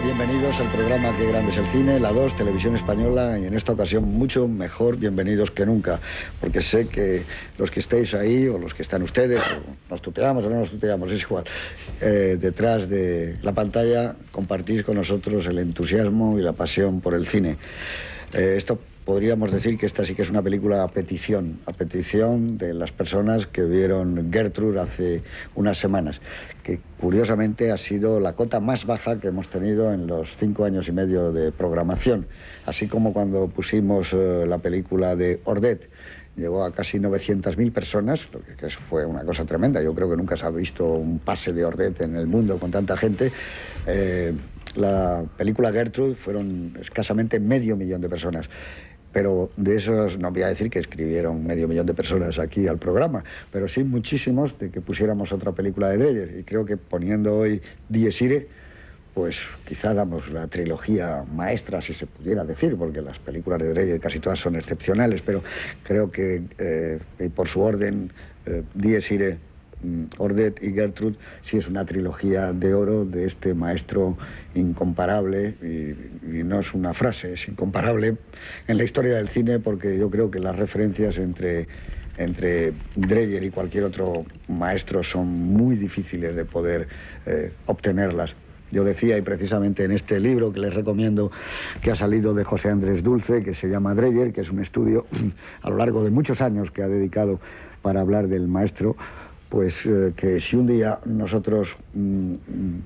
bienvenidos al programa Qué grande es el cine, la 2, Televisión Española, y en esta ocasión mucho mejor bienvenidos que nunca, porque sé que los que estéis ahí, o los que están ustedes, o nos tuteamos o no nos tuteamos, es igual, detrás de la pantalla compartís con nosotros el entusiasmo y la pasión por el cine. Esto podríamos decir que esta sí que es una película a petición de las personas que vieron Gertrude hace unas semanas, que curiosamente ha sido la cota más baja que hemos tenido en los 5 años y medio de programación, así como cuando pusimos la película de Ordet. Llegó a casi 900.000 personas, lo que fue una cosa tremenda. Yo creo que nunca se ha visto un pase de Ordet en el mundo con tanta gente. La película Gertrude fueron escasamente 500.000 de personas. Pero de esos, no voy a decir que escribieron 500.000 de personas aquí al programa, pero sí muchísimos de que pusiéramos otra película de Dreyer. Y creo que poniendo hoy Dies Irae, pues quizá damos la trilogía maestra, si se pudiera decir, porque las películas de Dreyer casi todas son excepcionales, pero creo que por su orden, Dies Irae, Ordet y Gertrude sí es una trilogía de oro de este maestro incomparable, y no es una frase, es incomparable en la historia del cine, porque yo creo que las referencias entre Dreyer y cualquier otro maestro son muy difíciles de poder obtenerlas. Yo decía, y precisamente en este libro que les recomiendo, que ha salido de José Andrés Dulce, que se llama Dreyer, que es un estudio a lo largo de muchos años que ha dedicado para hablar del maestro, pues que si un día nosotros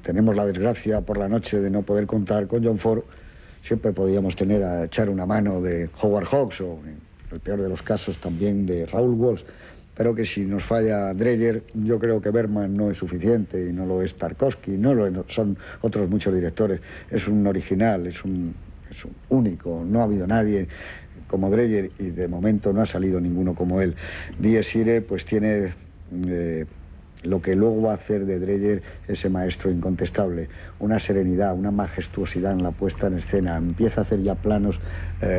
tenemos la desgracia por la noche de no poder contar con John Ford, siempre podíamos echar una mano de Howard Hawks, o en el peor de los casos también de Raoul Walsh, pero que si nos falla Dreyer, yo creo que Bergman no es suficiente, y no lo es Tarkovsky, no lo son otros muchos directores. Es un original, es un único, no ha habido nadie como Dreyer, y de momento no ha salido ninguno como él. Dies Irae pues tiene lo que luego va a hacer de Dreyer ese maestro incontestable, una serenidad, una majestuosidad en la puesta en escena. Empieza a hacer ya planos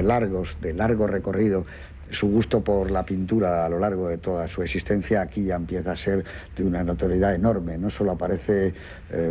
largos, de largo recorrido. Su gusto por la pintura a lo largo de toda su existencia aquí ya empieza a ser de una notoriedad enorme. No solo aparece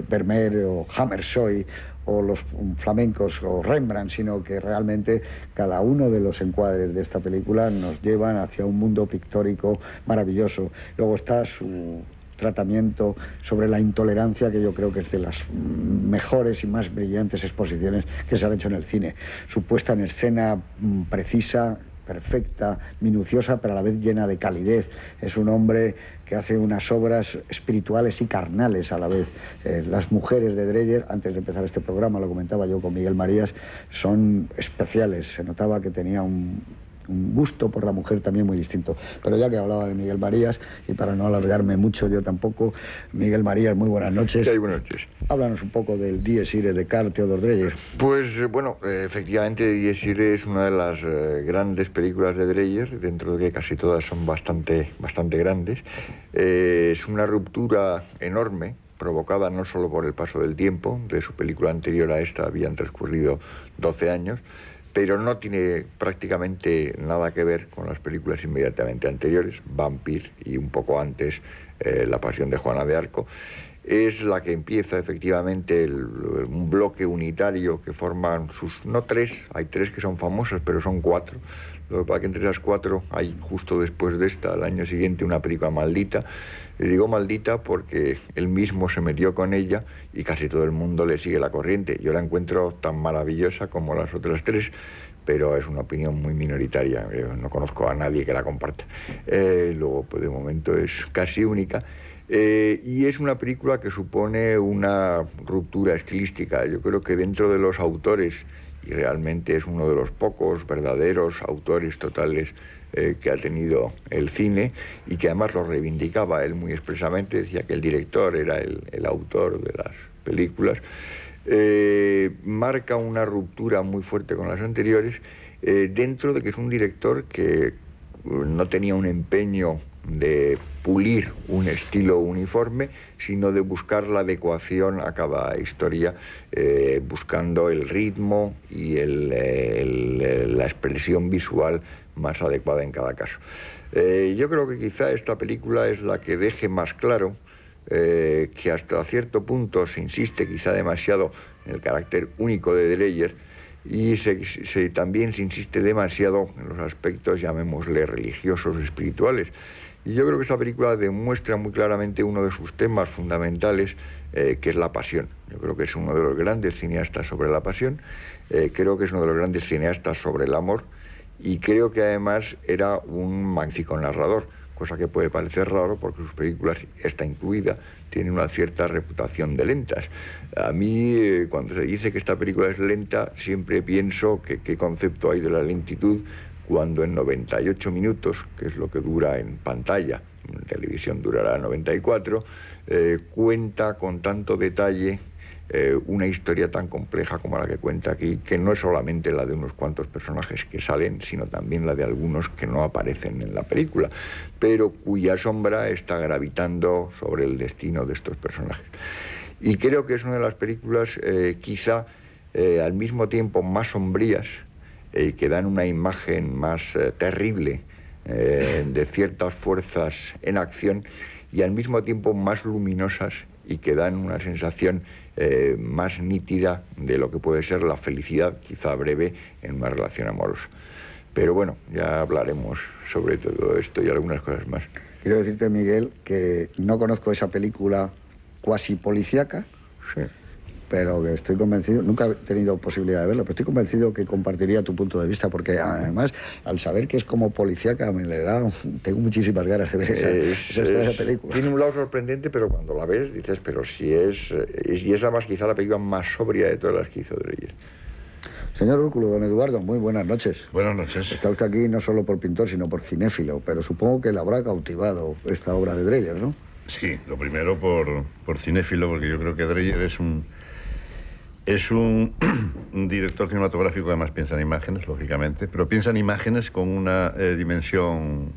Vermeer o Hammershøi o los flamencos o Rembrandt, sino que realmente cada uno de los encuadres de esta película nos llevan hacia un mundo pictórico maravilloso. Luego está su tratamiento sobre la intolerancia, que yo creo que es de las mejores y más brillantes exposiciones que se han hecho en el cine. Su puesta en escena precisa, perfecta, minuciosa, pero a la vez llena de calidez. Es un hombre que hace unas obras espirituales y carnales a la vez. Las mujeres de Dreyer, antes de empezar este programa, lo comentaba yo con Miguel Marías, son especiales. Se notaba que tenía un gusto por la mujer también muy distinto. Pero ya que hablaba de Miguel Marías, y para no alargarme mucho yo tampoco, Miguel Marías, muy buenas noches. Sí, buenas noches. Háblanos un poco del Dies Irae de Carl Theodor Dreyer. Pues bueno, efectivamente Dies Irae es una de las grandes películas de Dreyer, dentro de que casi todas son bastante grandes. Es una ruptura enorme, provocada no solo por el paso del tiempo. De su película anterior a esta habían transcurrido 12 años, pero no tiene prácticamente nada que ver con las películas inmediatamente anteriores, Vampir y un poco antes La Pasión de Juana de Arco. Es la que empieza efectivamente un bloque unitario que forman no tres, hay tres que son famosas, pero son cuatro. Lo que pasa es que entre esas cuatro hay, justo después de esta, al año siguiente, una película maldita. Le digo maldita porque él mismo se metió con ella y casi todo el mundo le sigue la corriente. Yo la encuentro tan maravillosa como las otras tres, pero es una opinión muy minoritaria. Yo no conozco a nadie que la comparta. Luego, pues de momento es casi única. Y es una película que supone una ruptura estilística. Yo creo que dentro de los autores, y realmente es uno de los pocos verdaderos autores totales que ha tenido el cine, y que además lo reivindicaba él muy expresamente, decía que el director era el autor de las películas, marca una ruptura muy fuerte con las anteriores, dentro de que es un director que no tenía un empeño de pulir un estilo uniforme, sino de buscar la adecuación a cada historia, buscando el ritmo y la expresión visual más adecuada en cada caso. Yo creo que quizá esta película es la que deje más claro que hasta cierto punto se insiste quizá demasiado en el carácter único de Dreyer, y también se insiste demasiado en los aspectos, llamémosle, religiosos, espirituales. Y yo creo que esta película demuestra muy claramente uno de sus temas fundamentales, que es la pasión. Yo creo que es uno de los grandes cineastas sobre la pasión, creo que es uno de los grandes cineastas sobre el amor, y creo que además era un magnífico narrador, cosa que puede parecer raro porque sus películas, esta incluida, tienen una cierta reputación de lentas. A mí, cuando se dice que esta película es lenta, siempre pienso que qué concepto hay de la lentitud cuando en 98 minutos, que es lo que dura en pantalla, en televisión durará 94, cuenta con tanto detalle una historia tan compleja como la que cuenta aquí, que no es solamente la de unos cuantos personajes que salen, sino también la de algunos que no aparecen en la película, pero cuya sombra está gravitando sobre el destino de estos personajes. Y creo que es una de las películas quizá al mismo tiempo más sombrías, que dan una imagen más terrible de ciertas fuerzas en acción, y al mismo tiempo más luminosas y que dan una sensación más nítida de lo que puede ser la felicidad, quizá breve, en una relación amorosa. Pero bueno, ya hablaremos sobre todo esto y algunas cosas más. Quiero decirte, Miguel, que no conozco esa película cuasi policíaca, Sí. pero que estoy convencido, nunca he tenido posibilidad de verlo, pero estoy convencido que compartiría tu punto de vista, porque además, al saber que es como policíaca, tengo muchísimas ganas de ver esa película. Tiene un lado sorprendente, pero cuando la ves dices, pero si es además quizá la película más sobria de todas las que hizo Dreyer. Señor Úrculo, don Eduardo, muy buenas noches. Buenas noches. Está usted aquí no solo por pintor, sino por cinéfilo, pero supongo que le habrá cautivado esta obra de Dreyer, ¿no? Sí, lo primero por cinéfilo, porque yo creo que Dreyer es un director cinematográfico que además piensa en imágenes, lógicamente, pero piensa en imágenes con una dimensión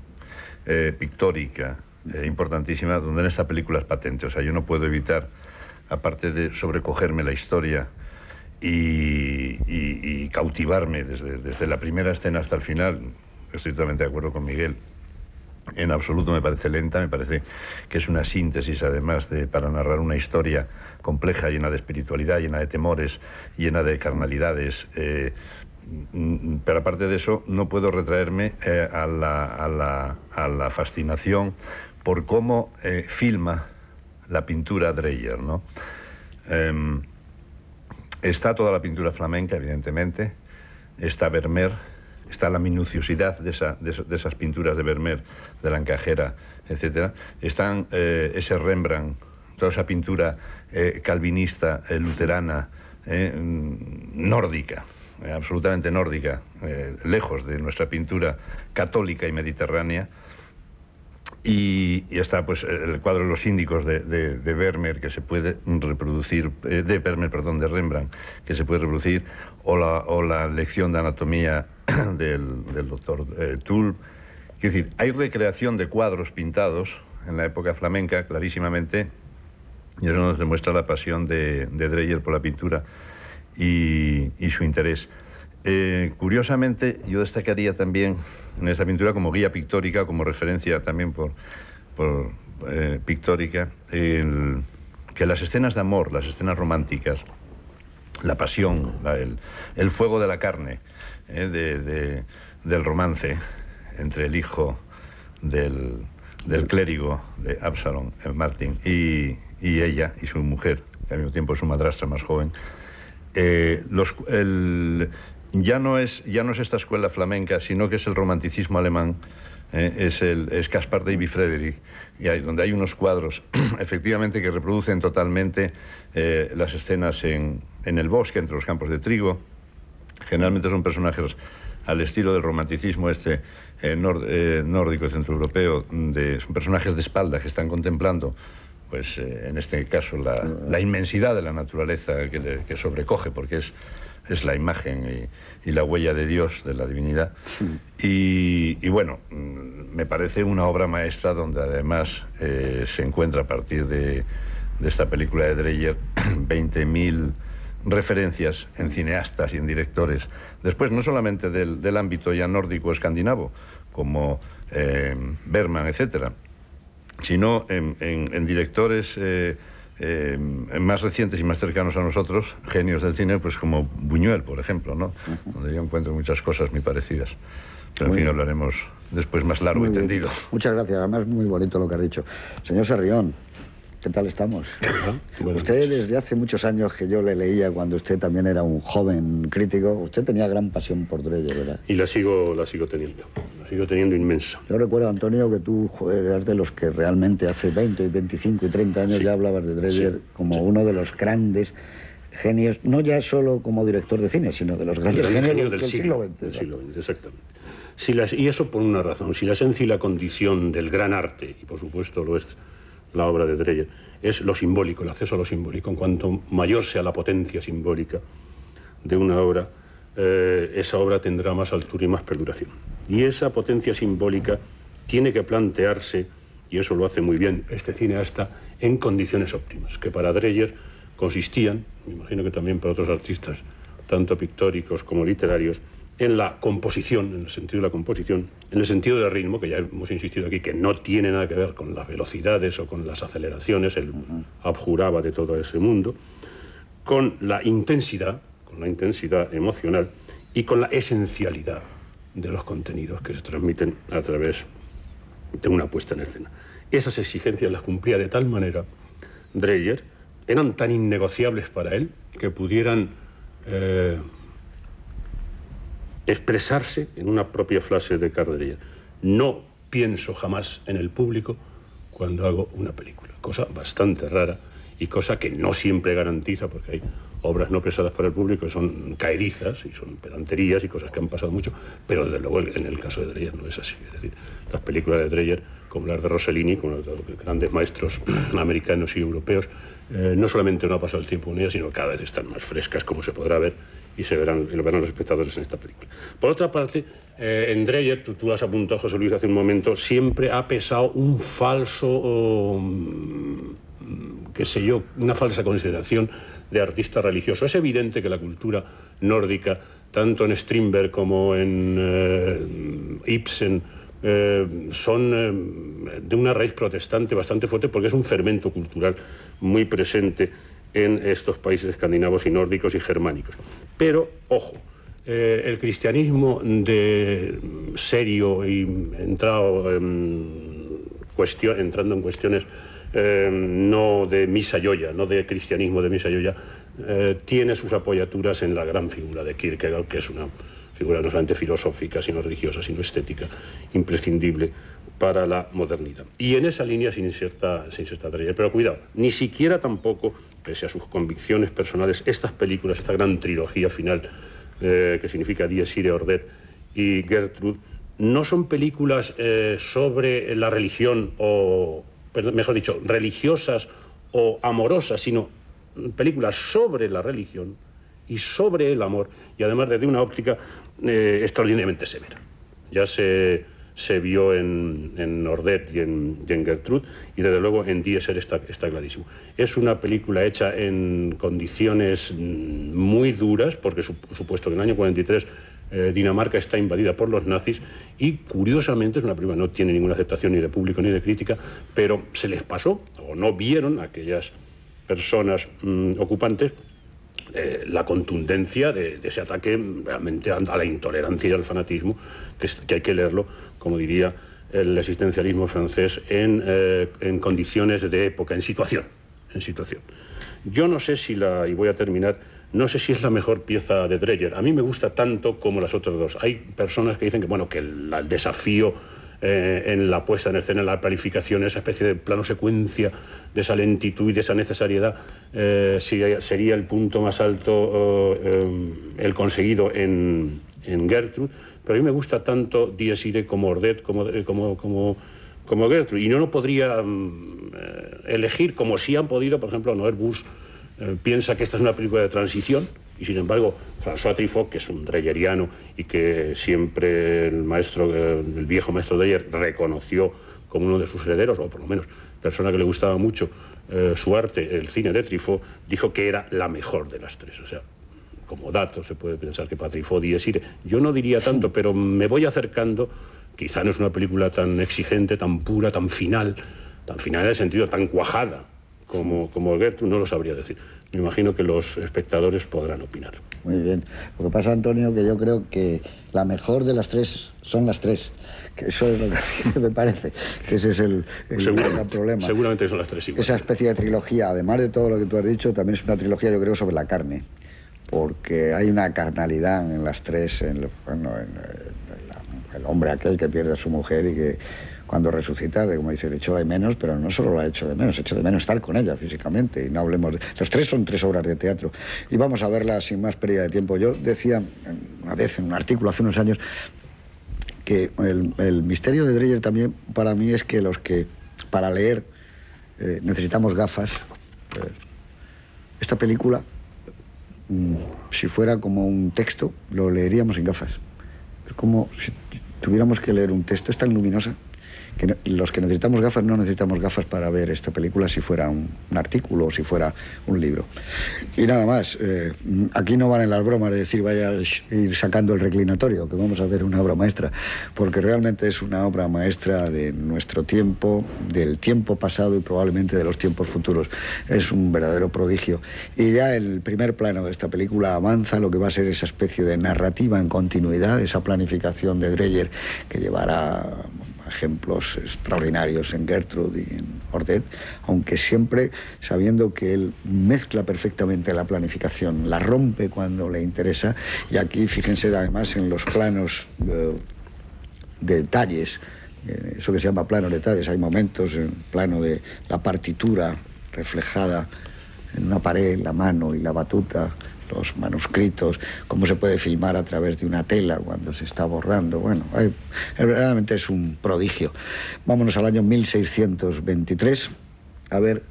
pictórica importantísima, donde en esta película es patente. O sea, yo no puedo evitar, aparte de sobrecogerme la historia y cautivarme desde la primera escena hasta el final, estoy totalmente de acuerdo con Miguel. En absoluto me parece lenta, me parece que es una síntesis además para narrar una historia compleja, llena de espiritualidad, llena de temores, llena de carnalidades, pero aparte de eso no puedo retraerme a la fascinación por cómo filma la pintura Dreyer, ¿no? Está toda la pintura flamenca, evidentemente, está Vermeer, está la minuciosidad de esas pinturas de Vermeer, de la encajera, etcétera. Están ese Rembrandt, toda esa pintura calvinista, luterana, nórdica, absolutamente nórdica, lejos de nuestra pintura católica y mediterránea. Y está pues el cuadro de los síndicos de Vermeer, que se puede reproducir, de Rembrandt, que se puede reproducir, o la lección de anatomía del doctor Tull. Es decir, hay recreación de cuadros pintados en la época flamenca, clarísimamente, y eso nos demuestra la pasión de Dreyer por la pintura y su interés. Curiosamente, yo destacaría también en esta pintura como guía pictórica, como referencia también pictórica, que las escenas de amor, las escenas románticas, la pasión, el fuego de la carne, del romance entre el hijo del clérigo de Absalom, Martin, y ella, y su mujer, que al mismo tiempo es su madrastra más joven, ya no es esta escuela flamenca, sino que es el romanticismo alemán, es Caspar David Friedrich, donde hay unos cuadros efectivamente que reproducen totalmente las escenas en el bosque, entre los campos de trigo. Generalmente son personajes al estilo del romanticismo nórdico centroeuropeo, son personajes de espalda que están contemplando, pues en este caso la inmensidad de la naturaleza que sobrecoge, porque es la imagen y la huella de Dios, de la divinidad. Y bueno, me parece una obra maestra donde además se encuentra a partir de esta película de Dreyer 20.000 referencias en cineastas y en directores. Después, no solamente del ámbito ya nórdico escandinavo, como Bergman, etcétera, sino en directores más recientes y más cercanos a nosotros, genios del cine, pues como Buñuel, por ejemplo, ¿no? Donde yo encuentro muchas cosas muy parecidas. Pero en fin, hablaremos después más largo y tendido. Muchas gracias, además muy bonito lo que has dicho. Señor Sarrión, ¿qué tal estamos? Usted desde hace muchos años que yo le leía cuando usted también era un joven crítico, usted tenía gran pasión por Dreyer, ¿verdad? Y la sigo teniendo inmensa. Yo recuerdo, Antonio, que tú eras de los que realmente hace 20, 25 y 30 años ya hablabas de Dreyer como uno de los grandes genios, no ya solo como director de cine, sino de los grandes genios del siglo XX. Del siglo XX, exactamente. Y eso por una razón. Si la esencia y la condición del gran arte, y por supuesto lo es la obra de Dreyer, es lo simbólico, el acceso a lo simbólico. En cuanto mayor sea la potencia simbólica de una obra, esa obra tendrá más altura y más perduración. Y esa potencia simbólica tiene que plantearse, y eso lo hace muy bien este cineasta, en condiciones óptimas, que para Dreyer consistían, me imagino que también para otros artistas, tanto pictóricos como literarios, en la composición, en el sentido de la composición, en el sentido del ritmo, que ya hemos insistido aquí, que no tiene nada que ver con las velocidades o con las aceleraciones, él abjuraba de todo ese mundo, con la intensidad emocional y con la esencialidad de los contenidos que se transmiten a través de una puesta en escena. Esas exigencias las cumplía de tal manera Dreyer, eran tan innegociables para él, que pudieran expresarse en una propia frase de Karl Dreyer: no pienso jamás en el público cuando hago una película. Cosa bastante rara y cosa que no siempre garantiza, porque hay obras no pensadas para el público que son caerizas y son pedanterías y cosas que han pasado mucho, pero desde luego en el caso de Dreyer no es así. Es decir, las películas de Dreyer, como las de Rossellini, como las de los grandes maestros americanos y europeos, no solamente no ha pasado el tiempo en ellas, sino que cada vez están más frescas, como se podrá ver, y lo verán los espectadores en esta película. Por otra parte, en Dreyer, tú lo has apuntado, José Luis, hace un momento, siempre ha pesado un falso, qué sé yo, una falsa consideración de artista religioso. Es evidente que la cultura nórdica, tanto en Strindberg como en Ibsen, son de una raíz protestante bastante fuerte, porque es un fermento cultural muy presente en estos países escandinavos y nórdicos y germánicos. Pero, ojo, el cristianismo serio y entrando en cuestiones no de misa yoya, no de cristianismo de misa yoya, tiene sus apoyaturas en la gran figura de Kierkegaard, que es una figura no solamente filosófica, sino religiosa, sino estética, imprescindible para la modernidad. Y en esa línea se inserta Dreyer. Pero cuidado, ni siquiera tampoco, pese a sus convicciones personales, estas películas, esta gran trilogía final, que significa Dies Irae, Ordet y Gertrude, no son películas sobre la religión, o mejor dicho, religiosas o amorosas, sino películas sobre la religión y sobre el amor, y además desde una óptica extraordinariamente severa. Ya se vio en Ordet y en Gertrude, y desde luego en Dies Irae está clarísimo. Es una película hecha en condiciones muy duras, porque supuesto que en el año 43 Dinamarca está invadida por los nazis, y curiosamente es una película, no tiene ninguna aceptación ni de público ni de crítica, pero se les pasó, o no vieron aquellas personas ocupantes, la contundencia de ese ataque realmente a la intolerancia y al fanatismo, que hay que leerlo, como diría el existencialismo francés, en condiciones de época, en situación. Yo no sé si y voy a terminar, no sé si es la mejor pieza de Dreyer. A mí me gusta tanto como las otras dos. Hay personas que dicen que, bueno, que el desafío en la puesta en escena, en la planificación, esa especie de plano secuencia, de esa lentitud y de esa necesariedad, sería el punto más alto, el conseguido en Gertrude. Pero a mí me gusta tanto Dies Irae como Ordet, como Gertrude, y no podría elegir, como sí han podido, por ejemplo, Noel Bush piensa que esta es una película de transición, y sin embargo François Truffaut, que es un dreyeriano y que siempre el viejo maestro Dreyer reconoció como uno de sus herederos, o por lo menos persona que le gustaba mucho su arte, el cine de Truffaut, dijo que era la mejor de las tres. O sea, como dato se puede pensar que para Truffaut Dies Irae, yo no diría tanto, pero me voy acercando. Quizá no es una película tan exigente, tan pura, tan final, tan final en el sentido, tan cuajada como Gertrude, no lo sabría decir. Me imagino que los espectadores podrán opinar. Muy bien. Lo que pasa, Antonio, que yo creo que la mejor de las tres son las tres. Que eso es lo que me parece, que ese es el gran problema. Seguramente son las tres iguales. Esa especie de trilogía, además de todo lo que tú has dicho, también es una trilogía, yo creo, sobre la carne. Porque hay una carnalidad en las tres, el hombre aquel que pierde a su mujer y que cuando resucita, como dice, le echó de menos, pero no solo lo ha hecho de menos, echó de menos estar con ella físicamente, y no hablemos de... Los tres son tres obras de teatro, y vamos a verlas sin más pérdida de tiempo. Yo decía una vez en un artículo hace unos años que el misterio de Dreyer también para mí es que los que para leer necesitamos gafas, esta película, si fuera como un texto, lo leeríamos sin gafas. Es como si tuviéramos que leer un texto, es tan luminosa que los que necesitamos gafas no necesitamos gafas para ver esta película si fuera un artículo o si fuera un libro. Y nada más, aquí no valen las bromas de decir vaya a ir sacando el reclinatorio, que vamos a ver una obra maestra, porque realmente es una obra maestra de nuestro tiempo, del tiempo pasado y probablemente de los tiempos futuros. Es un verdadero prodigio. Y ya el primer plano de esta película avanza lo que va a ser esa especie de narrativa en continuidad, esa planificación de Dreyer que llevará ejemplos extraordinarios en Gertrude y en Ordet, aunque siempre sabiendo que él mezcla perfectamente la planificación, la rompe cuando le interesa, y aquí fíjense además en los planos de detalles, eso que se llama plano de detalles, hay momentos en plano de la partitura reflejada en una pared, la mano y la batuta, los manuscritos, cómo se puede filmar a través de una tela cuando se está borrando. Bueno, realmente es un prodigio. Vámonos al año 1623 a ver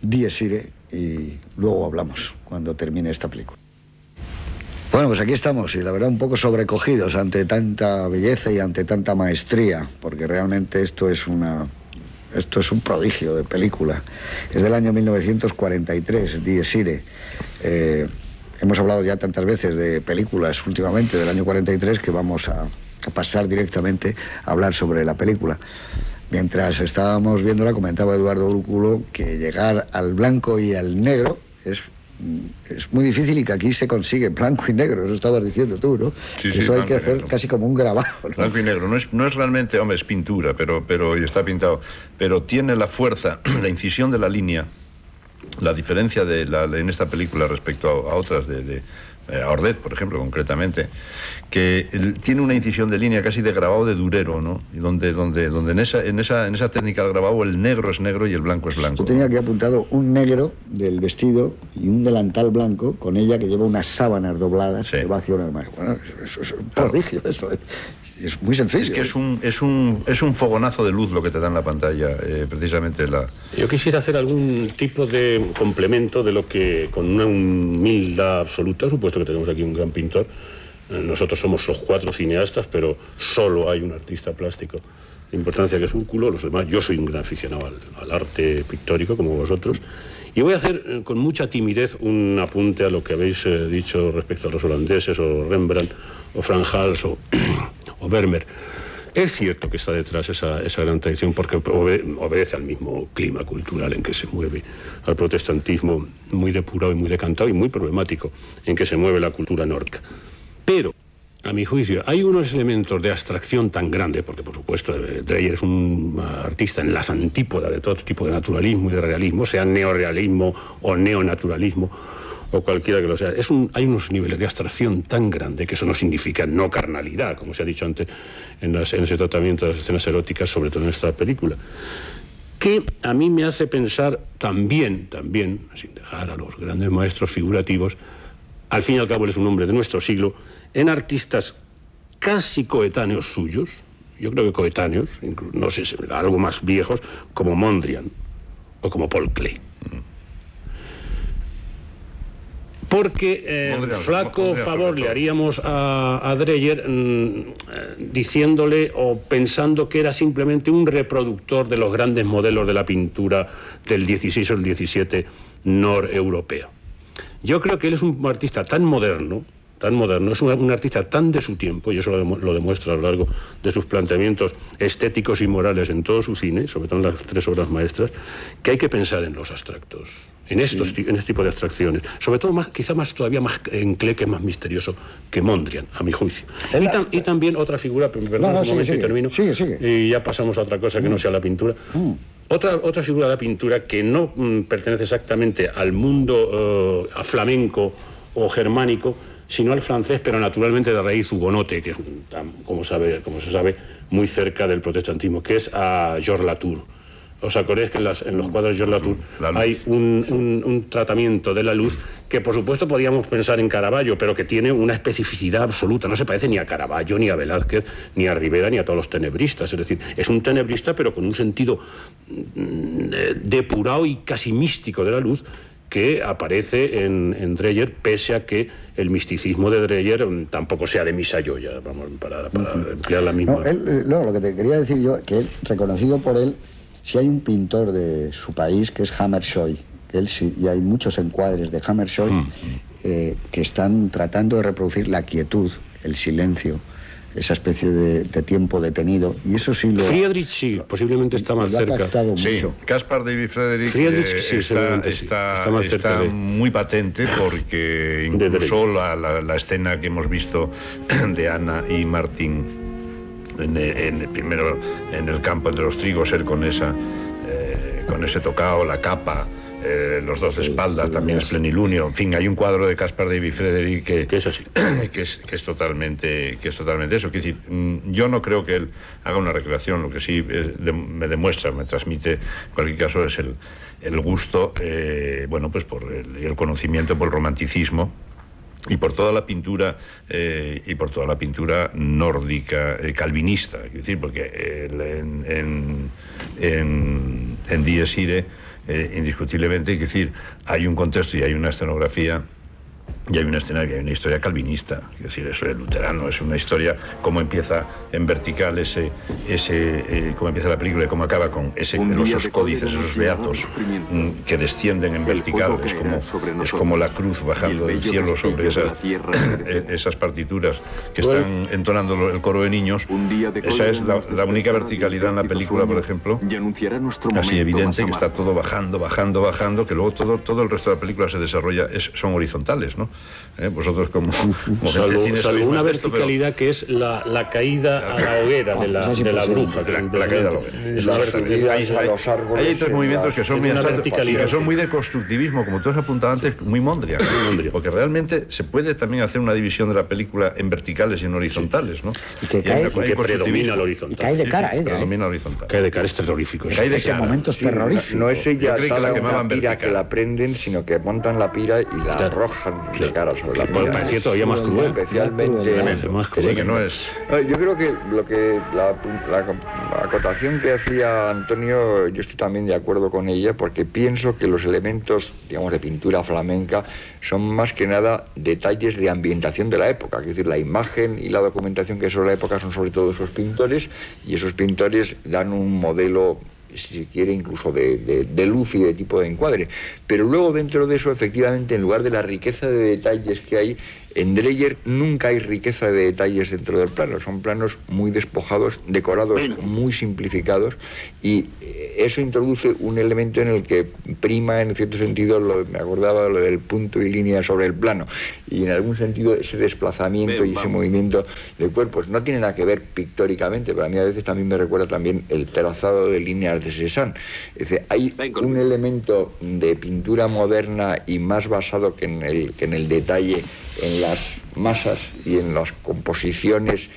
Dies Irae y luego hablamos cuando termine esta película. Bueno, pues aquí estamos y la verdad un poco sobrecogidos ante tanta belleza y ante tanta maestría, porque realmente esto es un prodigio de película. Es del año 1943, Dies Irae. Hemos hablado ya tantas veces de películas últimamente del año 43 que vamos a pasar directamente a hablar sobre la película. Mientras estábamos viéndola, comentaba Eduardo Brúculo que llegar al blanco y al negro es muy difícil y que aquí se consigue blanco y negro, eso estabas diciendo tú, ¿no? Sí, eso hay que hacer negro. Casi como un grabado, ¿no? Blanco y negro, no es realmente, hombre, es pintura, pero está pintado, pero tiene la fuerza, la incisión de la línea. La diferencia en esta película respecto a otras a Ordet, por ejemplo, concretamente, que tiene una incisión de línea casi de grabado de Durero, ¿no? Y donde en esa técnica del grabado el negro es negro y el blanco es blanco. Yo tenía aquí apuntado un negro del vestido y un delantal blanco con ella que lleva unas sábanas dobladas, sí, que va hacia un armario. Bueno, eso es un prodigio, eso es muy sencillo. Es que es un fogonazo de luz lo que te da en la pantalla, precisamente la... Yo quisiera hacer algún tipo de complemento de lo que, con una humildad absoluta, supuesto que tenemos aquí un gran pintor, nosotros somos los 4 cineastas, pero solo hay un artista plástico de importancia que es Úrculo, los demás, yo soy un gran aficionado al arte pictórico, como vosotros, y voy a hacer con mucha timidez un apunte a lo que habéis dicho respecto a los holandeses, o Rembrandt, o Frans Hals, o Vermeer. Es cierto que está detrás esa gran tradición porque obedece al mismo clima cultural en que se mueve, al protestantismo muy depurado y muy decantado y muy problemático en que se mueve la cultura nórdica. Pero, a mi juicio, hay unos elementos de abstracción tan grandes, porque por supuesto Dreyer es un artista en las antípodas de todo tipo de naturalismo y de realismo, sea neorealismo o neonaturalismo, o cualquiera que lo sea. Hay unos niveles de abstracción tan grande que eso no significa no carnalidad, como se ha dicho antes en ese tratamiento de las escenas eróticas, sobre todo en esta película, que a mí me hace pensar también, sin dejar a los grandes maestros figurativos, al fin y al cabo él es un hombre de nuestro siglo, en artistas casi coetáneos suyos, yo creo que coetáneos, no sé, algo más viejos, como Mondrian o como Paul Klee. Porque flaco favor le haríamos a Dreyer diciéndole o pensando que era simplemente un reproductor de los grandes modelos de la pintura del 16 o el 17 noreuropeo. Yo creo que él es un artista tan moderno tan moderno, es un artista tan de su tiempo, y eso lo demuestra a lo largo de sus planteamientos estéticos y morales en todo su cine, sobre todo en las 3 obras maestras, que hay que pensar en los abstractos, en este tipo de abstracciones, sobre todo quizá todavía más en Klee, que es más misterioso que Mondrian, a mi juicio. Y también otra figura, perdón, un momento y termino, y ya pasamos a otra cosa que no sea la pintura. Otra figura de la pintura que no pertenece exactamente al mundo flamenco o germánico, sino al francés, pero naturalmente de raíz hugonote, que es, como se sabe, muy cerca del protestantismo, que es a Georges Latour. ¿Os acordáis que en los cuadros de Georges Latour hay un tratamiento de la luz que, por supuesto, podíamos pensar en Caravaggio, pero que tiene una especificidad absoluta? No se parece ni a Caravaggio, ni a Velázquez, ni a Rivera, ni a todos los tenebristas. Es decir, es un tenebrista, pero con un sentido depurado y casi místico de la luz, que aparece en Dreyer, pese a que el misticismo de Dreyer tampoco sea de misa joya, vamos, para emplear la misma. Lo que te quería decir yo, que reconocido por él, si hay un pintor de su país que es Hammershøi, y hay muchos encuadres de Hammershøi que están tratando de reproducir la quietud, el silencio, esa especie de tiempo detenido, y eso sí lo... Friedrich sí, posiblemente está más cerca. Sí, Caspar David Friedrich está muy patente, porque incluso la escena que hemos visto de Ana y Martín primero en el campo entre los trigos, él con ese tocado, la capa, los dos de espaldas, también es plenilunio. En fin, hay un cuadro de Caspar David Friedrich que es así, que es totalmente eso. Quiero decir, yo no creo que él haga una recreación. Lo que sí me transmite, en cualquier caso, es el gusto, bueno, pues por el conocimiento, por el romanticismo y por toda la pintura nórdica, calvinista, es decir, porque en Dies Irae, indiscutiblemente, es decir, hay un contexto y hay una escenografía y hay una escena que hay una historia calvinista, es decir, eso es luterano, es una historia, cómo empieza en vertical cómo empieza la película y cómo acaba con esos códices, esos beatos que descienden en vertical, es como la cruz bajando del cielo sobre esas partituras que están entonando el coro de niños. Esa es la única verticalidad en la película, por ejemplo, así evidente, que está todo bajando, que luego todo el resto de la película se desarrolla, son horizontales, ¿no? Vosotros como salvo una verticalidad, que es la caída a la hoguera de la bruja, la caída a la hoguera. Hay 3 movimientos que son muy abstractos, que son muy de constructivismo, como tú has apuntado antes, muy Mondrian, porque realmente se puede también hacer una división de la película en verticales y en horizontales, ¿no? Y que predomina el horizontal. Cae de cara, predomina horizontal. Cae de cara, es terrorífico. Cae de cara. Momentos terroríficos. No es ella la pira que la prenden, sino que montan la pira y la arrojan de cara sobre la pira. Parecía todavía más cruel. Especialmente más cruel. Sí, que no es... Yo creo que la acotación que hacía Antonio, yo estoy también de acuerdo con ella, porque pienso que los elementos, digamos, de pintura flamenca son más que nada detalles de ambientación de la época. Es decir, la imagen y la documentación que hay sobre la época son sobre todo esos pintores, y esos pintores dan un modelo, si se quiere, incluso de luz y de tipo de encuadre. Pero luego, dentro de eso, efectivamente, en lugar de la riqueza de detalles que hay, en Dreyer nunca hay riqueza de detalles dentro del plano. Son planos muy despojados, decorados muy simplificados, y eso introduce un elemento en el que prima, en cierto sentido, me acordaba lo del punto y línea sobre el plano, y en algún sentido ese desplazamiento y ese movimiento de cuerpos no tiene nada que ver pictóricamente, pero a mí a veces también me recuerda también el trazado de líneas de Cézanne. Es decir, hay un elemento de pintura moderna y más basado que en el detalle, en las masas y en las composiciones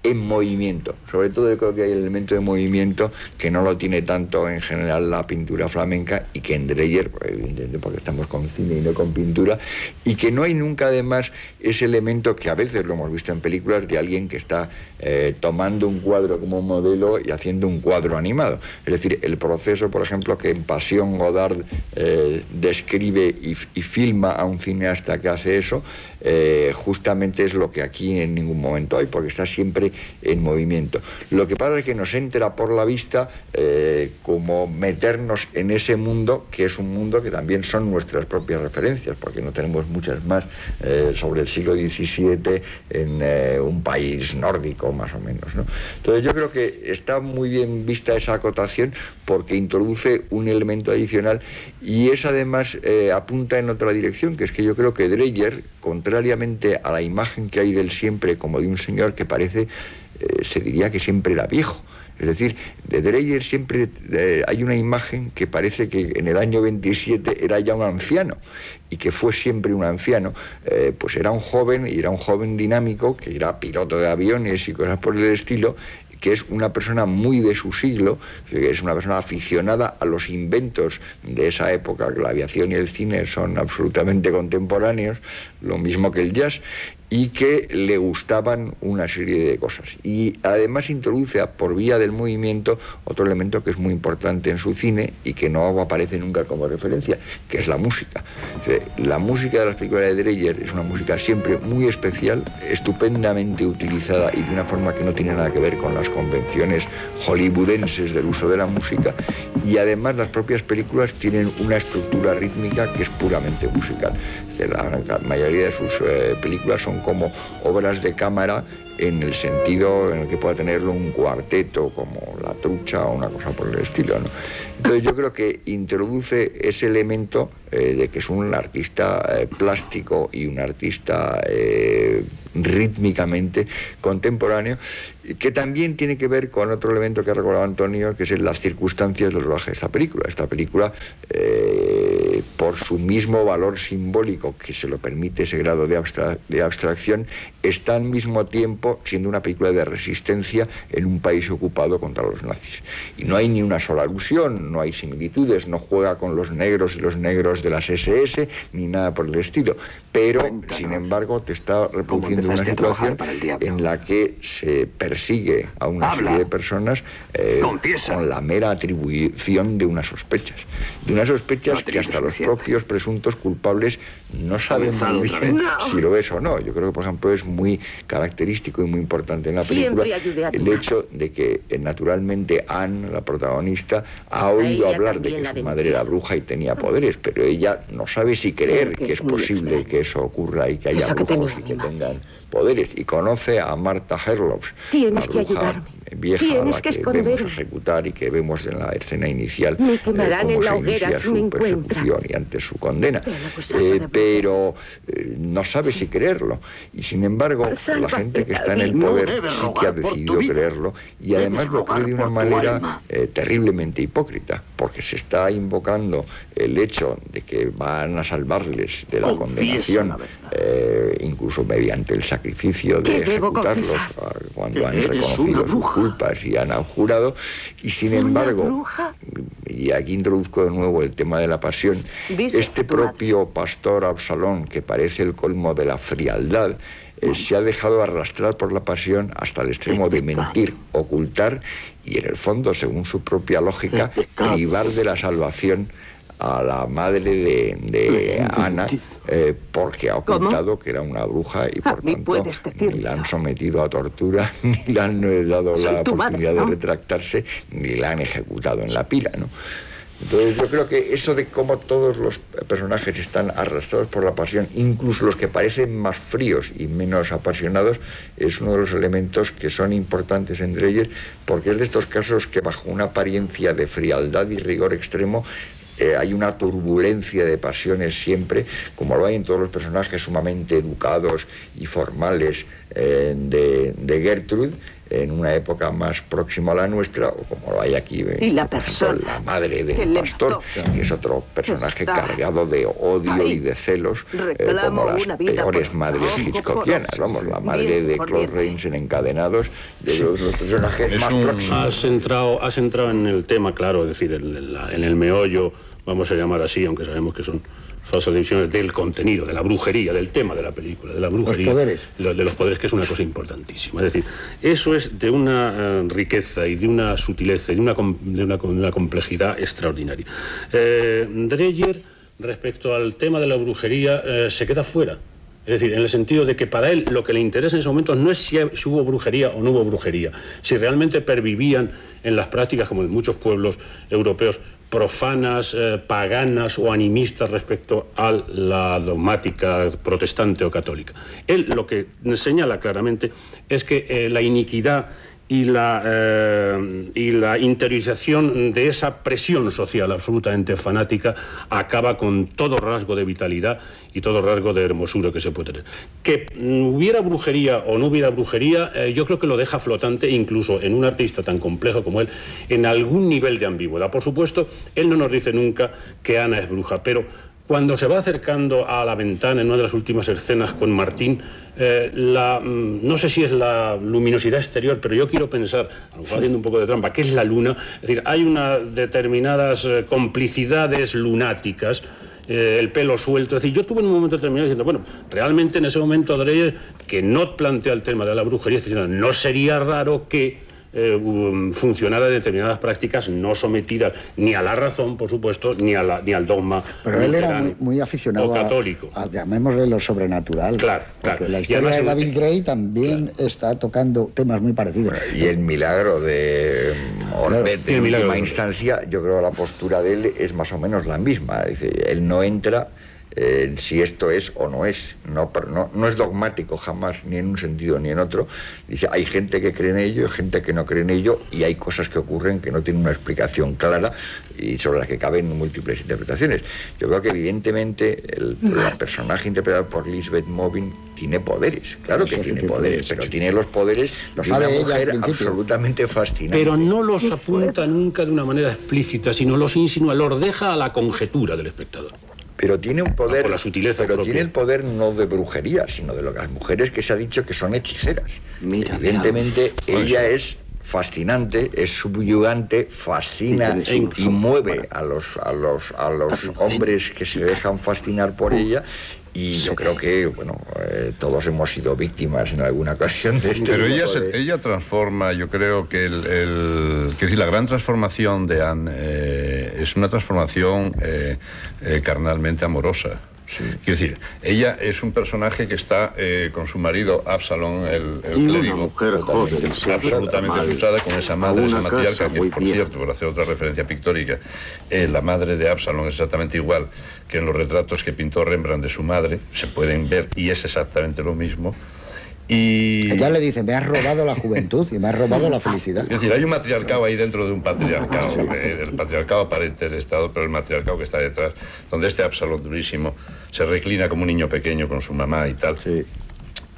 en movimiento. Sobre todo yo creo que hay el elemento de movimiento que no lo tiene tanto en general la pintura flamenca, y que en Dreyer, pues, evidentemente porque estamos con cine y no con pintura, y que no hay nunca además ese elemento que a veces lo hemos visto en películas de alguien que está tomando un cuadro como modelo y haciendo un cuadro animado. Es decir, el proceso, por ejemplo, que en Pasión Godard describe y filma a un cineasta que hace eso, justamente es lo que aquí en ningún momento hay, porque está siempre siempre en movimiento. Lo que pasa es que nos entra por la vista como meternos en ese mundo, que es un mundo que también son nuestras propias referencias, porque no tenemos muchas más sobre el siglo XVII en un país nórdico, más o menos, ¿no? Entonces yo creo que está muy bien vista esa acotación, porque introduce un elemento adicional y es además apunta en otra dirección, que es que yo creo que Dreyer, contrariamente a la imagen que hay del siempre como de un señor que parece, se diría que siempre era viejo. Es decir, de Dreyer siempre hay una imagen que parece que en el año 27 era ya un anciano, y que fue siempre un anciano. Pues era un joven, y era un joven dinámico, que era piloto de aviones y cosas por el estilo, que es una persona muy de su siglo, que es una persona aficionada a los inventos de esa época, que la aviación y el cine son absolutamente contemporáneos, lo mismo que el jazz, y que le gustaban una serie de cosas. Y además introduce por vía del movimiento otro elemento que es muy importante en su cine y que no aparece nunca como referencia, que es la música. La música de las películas de Dreyer es una música siempre muy especial, estupendamente utilizada y de una forma que no tiene nada que ver con las convenciones hollywoodenses del uso de la música, y además las propias películas tienen una estructura rítmica que es puramente musical. La mayoría de sus películas son como obras de cámara en el sentido en el que pueda tenerlo un cuarteto como La Trucha o una cosa por el estilo, ¿no? Entonces yo creo que introduce ese elemento de que es un artista plástico y un artista rítmicamente contemporáneo, que también tiene que ver con otro elemento que ha recordado Antonio, que es las circunstancias del rodaje de esta película. Esta película, por su mismo valor simbólico que se lo permite ese grado de abstracción, está al mismo tiempo siendo una película de resistencia en un país ocupado contra los nazis. Y no hay ni una sola alusión, no hay similitudes, no juega con los negros y los negros de las SS, ni nada por el estilo. Pero, sin embargo, te está reproduciendo una situación en la que se persigue a una serie de personas con la mera atribución de unas sospechas. De unas sospechas que hasta los propios presuntos culpables no saben muy bien si lo es o no. Yo creo que, por ejemplo, es muy característico y muy importante en la película el hecho de que, naturalmente, Anne, la protagonista, ha oído hablar de que su madre era bruja y tenía poderes, pero ella no sabe si creer que es posible que eso ocurra y que haya brujos y que tengan poderes. Y conoce a Martha Herlofs, la bruja vieja a la que vemos ejecutar y que vemos en la escena inicial cómo se inicia su persecución y antes su condena. Pero no sabe si creerlo. Y sin embargo, la gente que está en el poder sí que ha decidido creerlo, y además lo cree de una manera terriblemente hipócrita, porque se está invocando el hecho de que van a salvarles de la condenación, incluso mediante el sacrificio de ejecutarlos cuando han reconocido sus culpas y han jurado, y sin embargo, y aquí introduzco de nuevo el tema de la pasión, este propio pastor Absalón, que parece el colmo de la frialdad, se ha dejado arrastrar por la pasión hasta el extremo de mentir, ocultar y, en el fondo, según su propia lógica, privar de la salvación a la madre de Ana, porque ha ocultado que era una bruja y, por tanto, ni la han sometido a tortura, ni le han dado la oportunidad de retractarse, ni la han ejecutado en la pira, ¿no? Entonces yo creo que eso de cómo todos los personajes están arrastrados por la pasión, incluso los que parecen más fríos y menos apasionados, es uno de los elementos que son importantes en Dreyer, porque es de estos casos que, bajo una apariencia de frialdad y rigor extremo, hay una turbulencia de pasiones siempre, como lo hay en todos los personajes sumamente educados y formales de Gertrude, en una época más próxima a la nuestra, o como lo hay aquí, la madre del pastor, que es otro personaje cargado de odio y de celos, como las peores madres hitchcockianas, vamos, la madre de Claude Rains en Encadenados, de los personajes más próximos. Has entrado en el tema, claro, es decir, en el meollo, vamos a llamar así, aunque sabemos que son falsas divisiones, del contenido, de la brujería, del tema de la película, de la brujería. Los poderes. De los poderes, que es una cosa importantísima. Es decir, eso es de una riqueza y de una sutileza y de una complejidad extraordinaria. Dreyer, respecto al tema de la brujería, se queda fuera. Es decir, en el sentido de que para él lo que le interesa en ese momento no es si hubo brujería o no hubo brujería, si realmente pervivían en las prácticas, como en muchos pueblos europeos, profanas, paganas o animistas respecto a la dogmática protestante o católica. Él lo que señala claramente es que la iniquidad y la interiorización de esa presión social absolutamente fanática acaba con todo rasgo de vitalidad y todo rasgo de hermosura que se puede tener. Que hubiera brujería o no hubiera brujería, yo creo que lo deja flotante, incluso en un artista tan complejo como él, en algún nivel de ambigüedad. Por supuesto, él no nos dice nunca que Ana es bruja, pero cuando se va acercando a la ventana en una de las últimas escenas con Martín, no sé si es la luminosidad exterior, pero yo quiero pensar, a lo mejor haciendo un poco de trampa, que es la luna. Es decir, hay unas determinadas complicidades lunáticas, el pelo suelto. Es decir, yo tuve en un momento determinado diciendo, bueno, realmente en ese momento Dreyer, que no plantea el tema de la brujería, diciendo, no sería raro que funcionara de determinadas prácticas no sometidas ni a la razón, por supuesto, ni al dogma. Pero él era muy aficionado católico. Llamémosle lo sobrenatural. Claro, claro. La historia de David Gray también está tocando temas muy parecidos. Y el milagro de Orbet, en última instancia, yo creo que la postura de él es más o menos la misma. Dice, él no entra si esto es o no es. No es dogmático jamás, ni en un sentido ni en otro. Dice, hay gente que cree en ello, hay gente que no cree en ello, y hay cosas que ocurren que no tienen una explicación clara y sobre las que caben múltiples interpretaciones. Yo creo que evidentemente el personaje interpretado por Lisbeth Movin tiene poderes, claro que tiene poderes, pero tiene los poderes de una mujer absolutamente fascinante. Pero no los apunta nunca de una manera explícita, sino los insinúa, los deja a la conjetura del espectador. Pero tiene un poder, por la sutileza pero propia. Tiene el poder no de brujería, sino de las mujeres que se ha dicho que son hechiceras. Evidentemente, ella es fascinante, es subyugante, fascina y mueve a los hombres que se dejan fascinar por ella. Y yo creo que, bueno, todos hemos sido víctimas en alguna ocasión de esto. Pero ella transforma, yo creo que la gran transformación de Anne es una transformación carnalmente amorosa. Sí. Quiero decir, ella es un personaje que está con su marido Absalón, el clérigo, absolutamente frustrada con esa madre, esa matriarca, que por cierto, por hacer otra referencia pictórica, la madre de Absalón es exactamente igual que en los retratos que pintó Rembrandt de su madre, se pueden ver, y es exactamente lo mismo. Y ella le dice, me has robado la juventud y me has robado la felicidad. Es decir, hay un matriarcado ahí dentro de un patriarcado, el patriarcado aparente del Estado, pero el matriarcado que está detrás, donde este Absalón durísimo se reclina como un niño pequeño con su mamá y tal. Sí.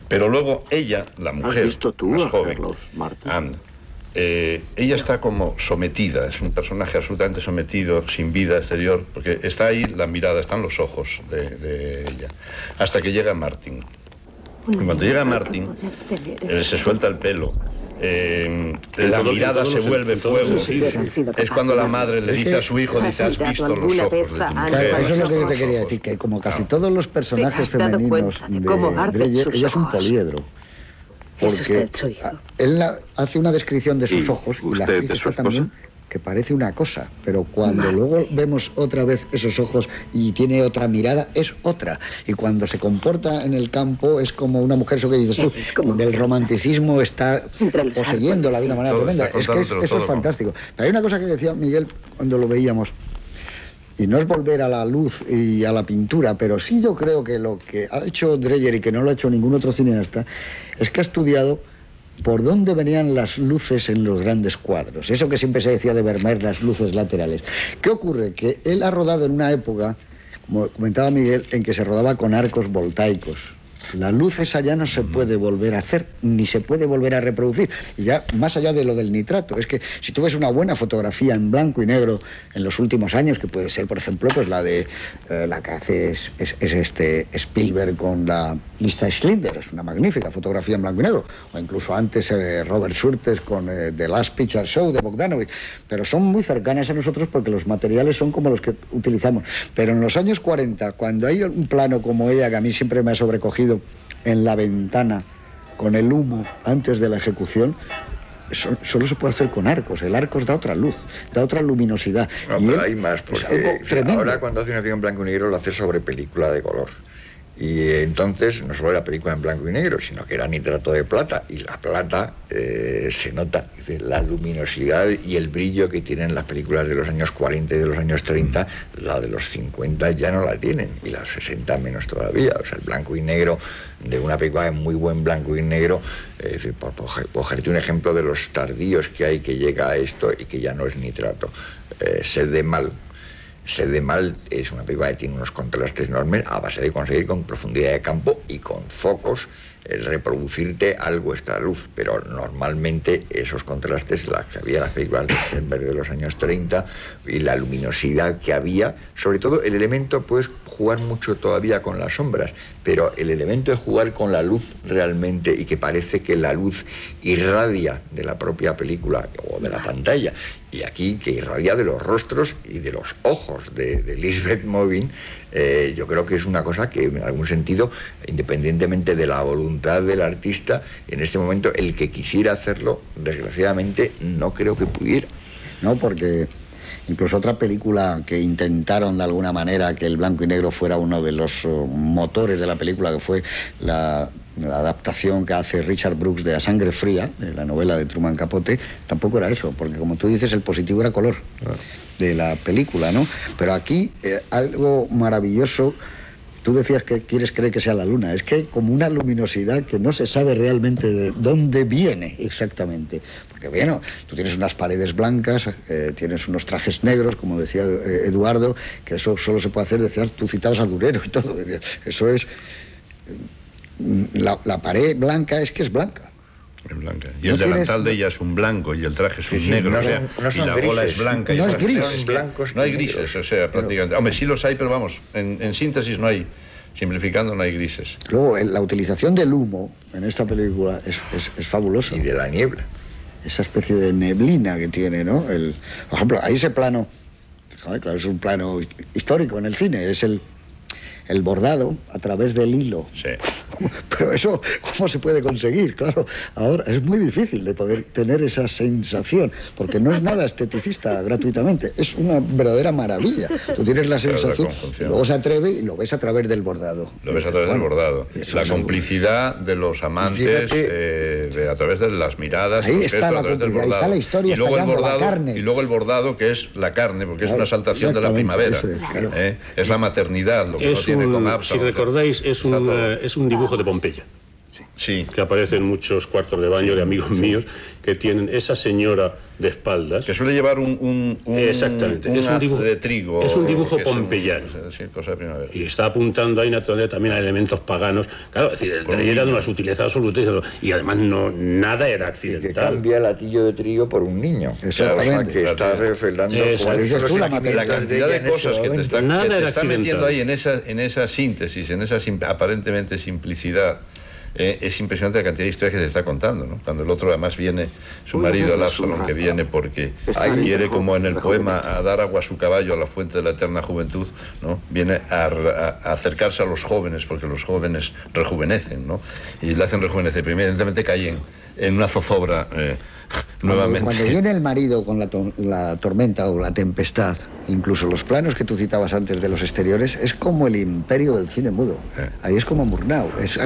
Pero luego ella, la mujer más joven, Anne, ella está como sometida, es un personaje absolutamente sometido, sin vida exterior, porque está ahí la mirada, están los ojos de ella, hasta que llega Martin. Y cuando llega Martin, se suelta el pelo, la mirada se vuelve fuego. Es cuando la madre le dice a su hijo, dice, has visto los ojos de tu mujer. Eso es lo que yo te quería decir, que como casi todos los personajes femeninos de Dreyer, ella es un poliedro. Porque él hace una descripción de sus ojos y la actriz está también, que parece una cosa, pero cuando luego vemos otra vez esos ojos y tiene otra mirada, es otra. Y cuando se comporta en el campo es como una mujer, eso que dices tú, donde el romanticismo está poseyéndola de una manera tremenda. Es que eso es fantástico. Pero hay una cosa que decía Miguel cuando lo veíamos, y no es volver a la luz y a la pintura, pero sí yo creo que lo que ha hecho Dreyer y que no lo ha hecho ningún otro cineasta, es que ha estudiado por dónde venían las luces en los grandes cuadros. Eso que siempre se decía de Vermeer, las luces laterales. ¿Qué ocurre? Que él ha rodado en una época, como comentaba Miguel, en que se rodaba con arcos voltaicos. La luz esa ya no se puede volver a hacer, ni se puede volver a reproducir. Y ya, más allá de lo del nitrato, es que si tú ves una buena fotografía en blanco y negro en los últimos años, que puede ser, por ejemplo, pues la de la que hace es Spielberg con la lista Schindler, es una magnífica fotografía en blanco y negro. O incluso antes Robert Surtees con The Last Picture Show de Bogdanovich. Pero son muy cercanas a nosotros porque los materiales son como los que utilizamos. Pero en los años 40, cuando hay un plano como ella, que a mí siempre me ha sobrecogido, en la ventana, con el humo antes de la ejecución, solo se puede hacer con arcos. El arcos da otra luz, da otra luminosidad. No, pero hay más, porque ahora cuando hace una acción en blanco y negro lo hace sobre película de color. Y entonces no solo era película en blanco y negro, sino que era nitrato de plata, y la plata se nota, la luminosidad y el brillo que tienen las películas de los años 40 y de los años 30, la de los 50 ya no la tienen, y las 60 menos todavía. O sea, el blanco y negro de una película de muy buen blanco y negro, por cogerte un ejemplo de los tardíos que hay que llega a esto y que ya no es nitrato, Sed de Mal. Sed de Mal es una película que tiene unos contrastes enormes a base de conseguir con profundidad de campo y con focos reproducirte algo esta luz, pero normalmente esos contrastes, las que había en las películas de Sternberg de los años 30 y la luminosidad que había, sobre todo el elemento, puedes jugar mucho todavía con las sombras, pero el elemento de jugar con la luz realmente, y que parece que la luz irradia de la propia película o de la pantalla, y aquí que irradia de los rostros y de los ojos de Lisbeth Movin, yo creo que es una cosa que en algún sentido, independientemente de la voluntad del artista, en este momento el que quisiera hacerlo, desgraciadamente no creo que pudiera. No, porque incluso otra película que intentaron de alguna manera que el blanco y negro fuera uno de los motores de la película, que fue la adaptación que hace Richard Brooks de A Sangre Fría, de la novela de Truman Capote, tampoco era eso, porque como tú dices, el positivo era color de la película, ¿no? Pero aquí algo maravilloso. Tú decías que quieres creer que sea la luna. Es que hay como una luminosidad que no se sabe realmente de dónde viene exactamente. Porque, bueno, tú tienes unas paredes blancas, tienes unos trajes negros, como decía Eduardo, que eso solo se puede hacer, decías, tú citabas a Durero y todo. Eso es... La pared blanca es que es blanca. Es blanca. Y el delantal de ella es un blanco y el traje es un negro, no son y la grises, bola es blanca. No y es gris. Son blancos, no hay grises, o sea, prácticamente. Hombre, sí los hay, pero vamos, en síntesis no hay, simplificando, no hay grises. Luego, la utilización del humo en esta película es fabulosa. Y de la niebla. Esa especie de neblina que tiene, ¿no? Por ejemplo, ahí ese plano, claro, es un plano histórico en el cine, es el bordado a través del hilo. Sí. Pero eso, ¿cómo se puede conseguir? Claro, ahora es muy difícil de poder tener esa sensación, porque no es nada esteticista gratuitamente, es una verdadera maravilla. Tú tienes la sensación, y luego se atreve y lo ves a través del bordado. Lo ves a través del bordado. La complicidad de los amantes a través de las miradas, ahí está la complicidad, ahí está la historia, y luego el bordado, la carne. Y luego el bordado, que es la carne, porque claro, es una exaltación de la primavera. Claro. Es la maternidad, lo que no tiene con Absalom. Si recordáis, es un dibujo de Pompeya. Sí. Que aparece en muchos cuartos de baño de amigos míos que tienen esa señora de espaldas. Que suele llevar exactamente, es un dibujo de trigo. Es un dibujo pompeyano. Sí, cosa de primavera. Y está apuntando ahí naturalmente también a elementos paganos. Claro, es decir, el taller era de una sutileza absoluta y además nada era accidental. Y que cambia el latillo de trigo por un niño. Exactamente. O sea, que está revelando cuáles son los la cantidad de cosas que te está metiendo ahí en esa síntesis, en esa aparentemente simplicidad. Es impresionante la cantidad de historias que se está contando, ¿no? Cuando el otro además viene, su marido, el Absalom, que viene porque quiere, como en el poema, a dar agua a su caballo a la fuente de la eterna juventud, ¿no? Viene a acercarse a los jóvenes, porque los jóvenes rejuvenecen, ¿no? Y le hacen rejuvenecer, pero evidentemente caen en una zozobra nuevamente. Cuando viene el marido con la tormenta o la tempestad, incluso los planos que tú citabas antes de los exteriores, es como el imperio del cine mudo. Ahí es como Murnau. Es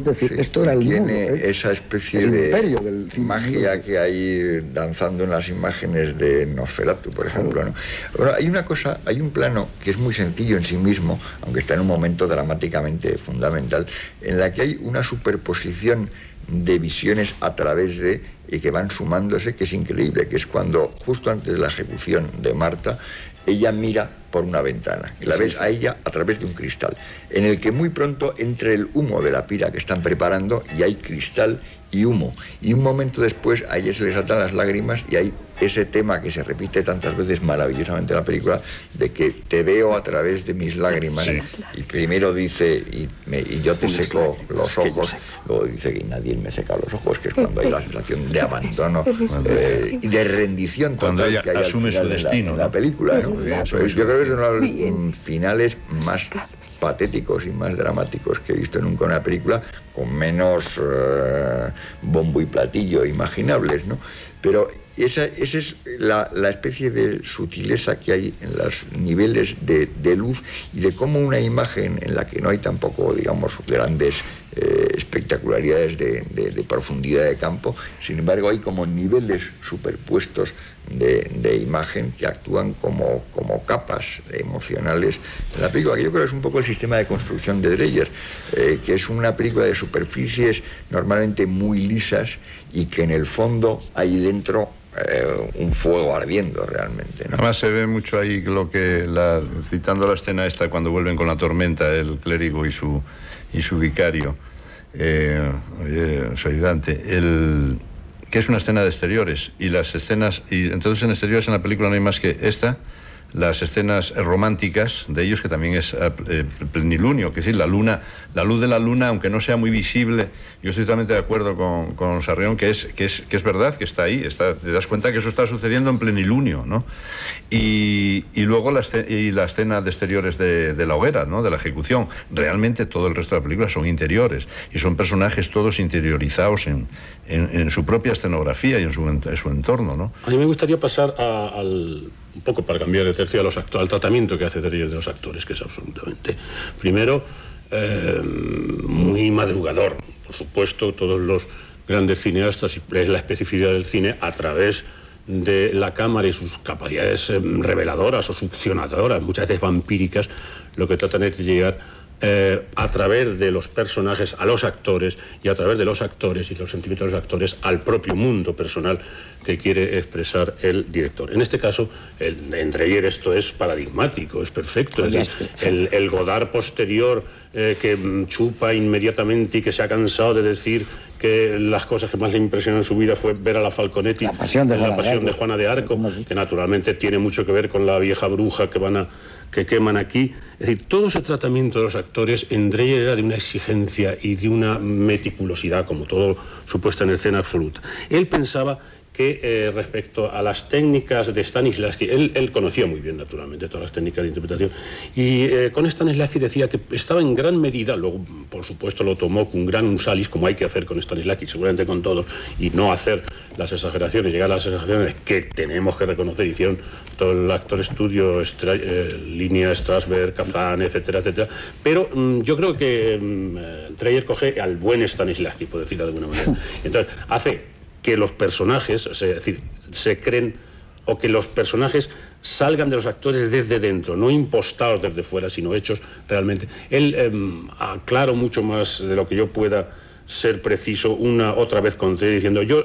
decir, esto era el mundo. Tiene esa especie de imperio del cine magia mudo que hay danzando en las imágenes de Nosferatu, por ejemplo, ¿no? Bueno, hay un plano que es muy sencillo en sí mismo, aunque está en un momento dramáticamente fundamental, en la que hay una superposición de visiones a través de, y que van sumándose, que es increíble, que es cuando, justo antes de la ejecución de Marta, ella mira por una ventana y la ves a ella a través de un cristal, en el que muy pronto entra el humo de la pira que están preparando y hay cristal y humo, y un momento después a ella se le saltan las lágrimas y hay ese tema que se repite tantas veces maravillosamente en la película, de que te veo a través de mis lágrimas. Sí. Y primero dice y yo te seco los ojos, luego dice que nadie me seca los ojos, que es cuando hay la sensación de abandono y de rendición cuando total ella que hay asume su destino en la película, ¿no? Pues yo creo que es uno de los finales más patéticos y más dramáticos que he visto nunca en una película, con menos bombo y platillo imaginables, ¿no? Pero esa es la especie de sutileza que hay en los niveles de luz y de cómo una imagen en la que no hay tampoco, digamos, grandes espectacularidades de profundidad de campo, sin embargo hay como niveles superpuestos de imagen que actúan como capas emocionales en la película, que yo creo que es un poco el sistema de construcción de Dreyer, que es una película de superficies normalmente muy lisas y que en el fondo hay dentro un fuego ardiendo realmente, ¿no? Además se ve mucho ahí lo que, citando la escena esta cuando vuelven con la tormenta, el clérigo y su vicario, su ayudante, que es una escena de exteriores, y las escenas, y entonces en exteriores en la película no hay más que esta, las escenas románticas de ellos, que también es plenilunio, que es decir, la luz de la luna, aunque no sea muy visible, yo estoy totalmente de acuerdo con Sarrión, que es verdad, que está ahí, te das cuenta que eso está sucediendo en plenilunio, ¿no? Y luego la escena de exteriores de la hoguera, ¿no? De la ejecución. Realmente todo el resto de la película son interiores, y son personajes todos interiorizados en su propia escenografía y en su entorno, ¿no? A mí me gustaría pasar un poco para cambiar de tercio al tratamiento que hace Dreyer de los actores, que es absolutamente, primero, muy madrugador. Por supuesto, todos los grandes cineastas, es la especificidad del cine a través de la cámara y sus capacidades reveladoras o succionadoras, muchas veces vampíricas, lo que tratan es de llegar a través de los personajes a los actores, y a través de los actores y los sentimientos de los actores al propio mundo personal que quiere expresar el director. En este caso, en Dreyer esto es paradigmático, es perfecto. Es decir, el Godard posterior que chupa inmediatamente y que se ha cansado de decir que las cosas que más le impresionan en su vida fue ver a la Falconetti, La pasión de Juana de Arco, que naturalmente tiene mucho que ver con la vieja bruja que queman aquí. Es decir, todo ese tratamiento de los actores en Dreyer era de una exigencia y de una meticulosidad, como todo su puesta en escena absoluta. Él pensaba que respecto a las técnicas de Stanislavski, él conocía muy bien, naturalmente, todas las técnicas de interpretación, y con Stanislavski decía que estaba en gran medida, luego, por supuesto, lo tomó con gran unsalis, como hay que hacer con Stanislavski, seguramente con todos, y no hacer las exageraciones, llegar a las exageraciones que tenemos que reconocer, hicieron todo el actor estudio, Línea, Strasberg, Kazan, etcétera, etcétera, pero yo creo que Dreyer coge al buen Stanislavski, por decirlo de alguna manera. Entonces, hace que los personajes, es decir, se creen, o que los personajes salgan de los actores desde dentro, no impostados desde fuera, sino hechos realmente. Él aclaro mucho más de lo que yo pueda ser preciso otra vez con Dreyer, diciendo yo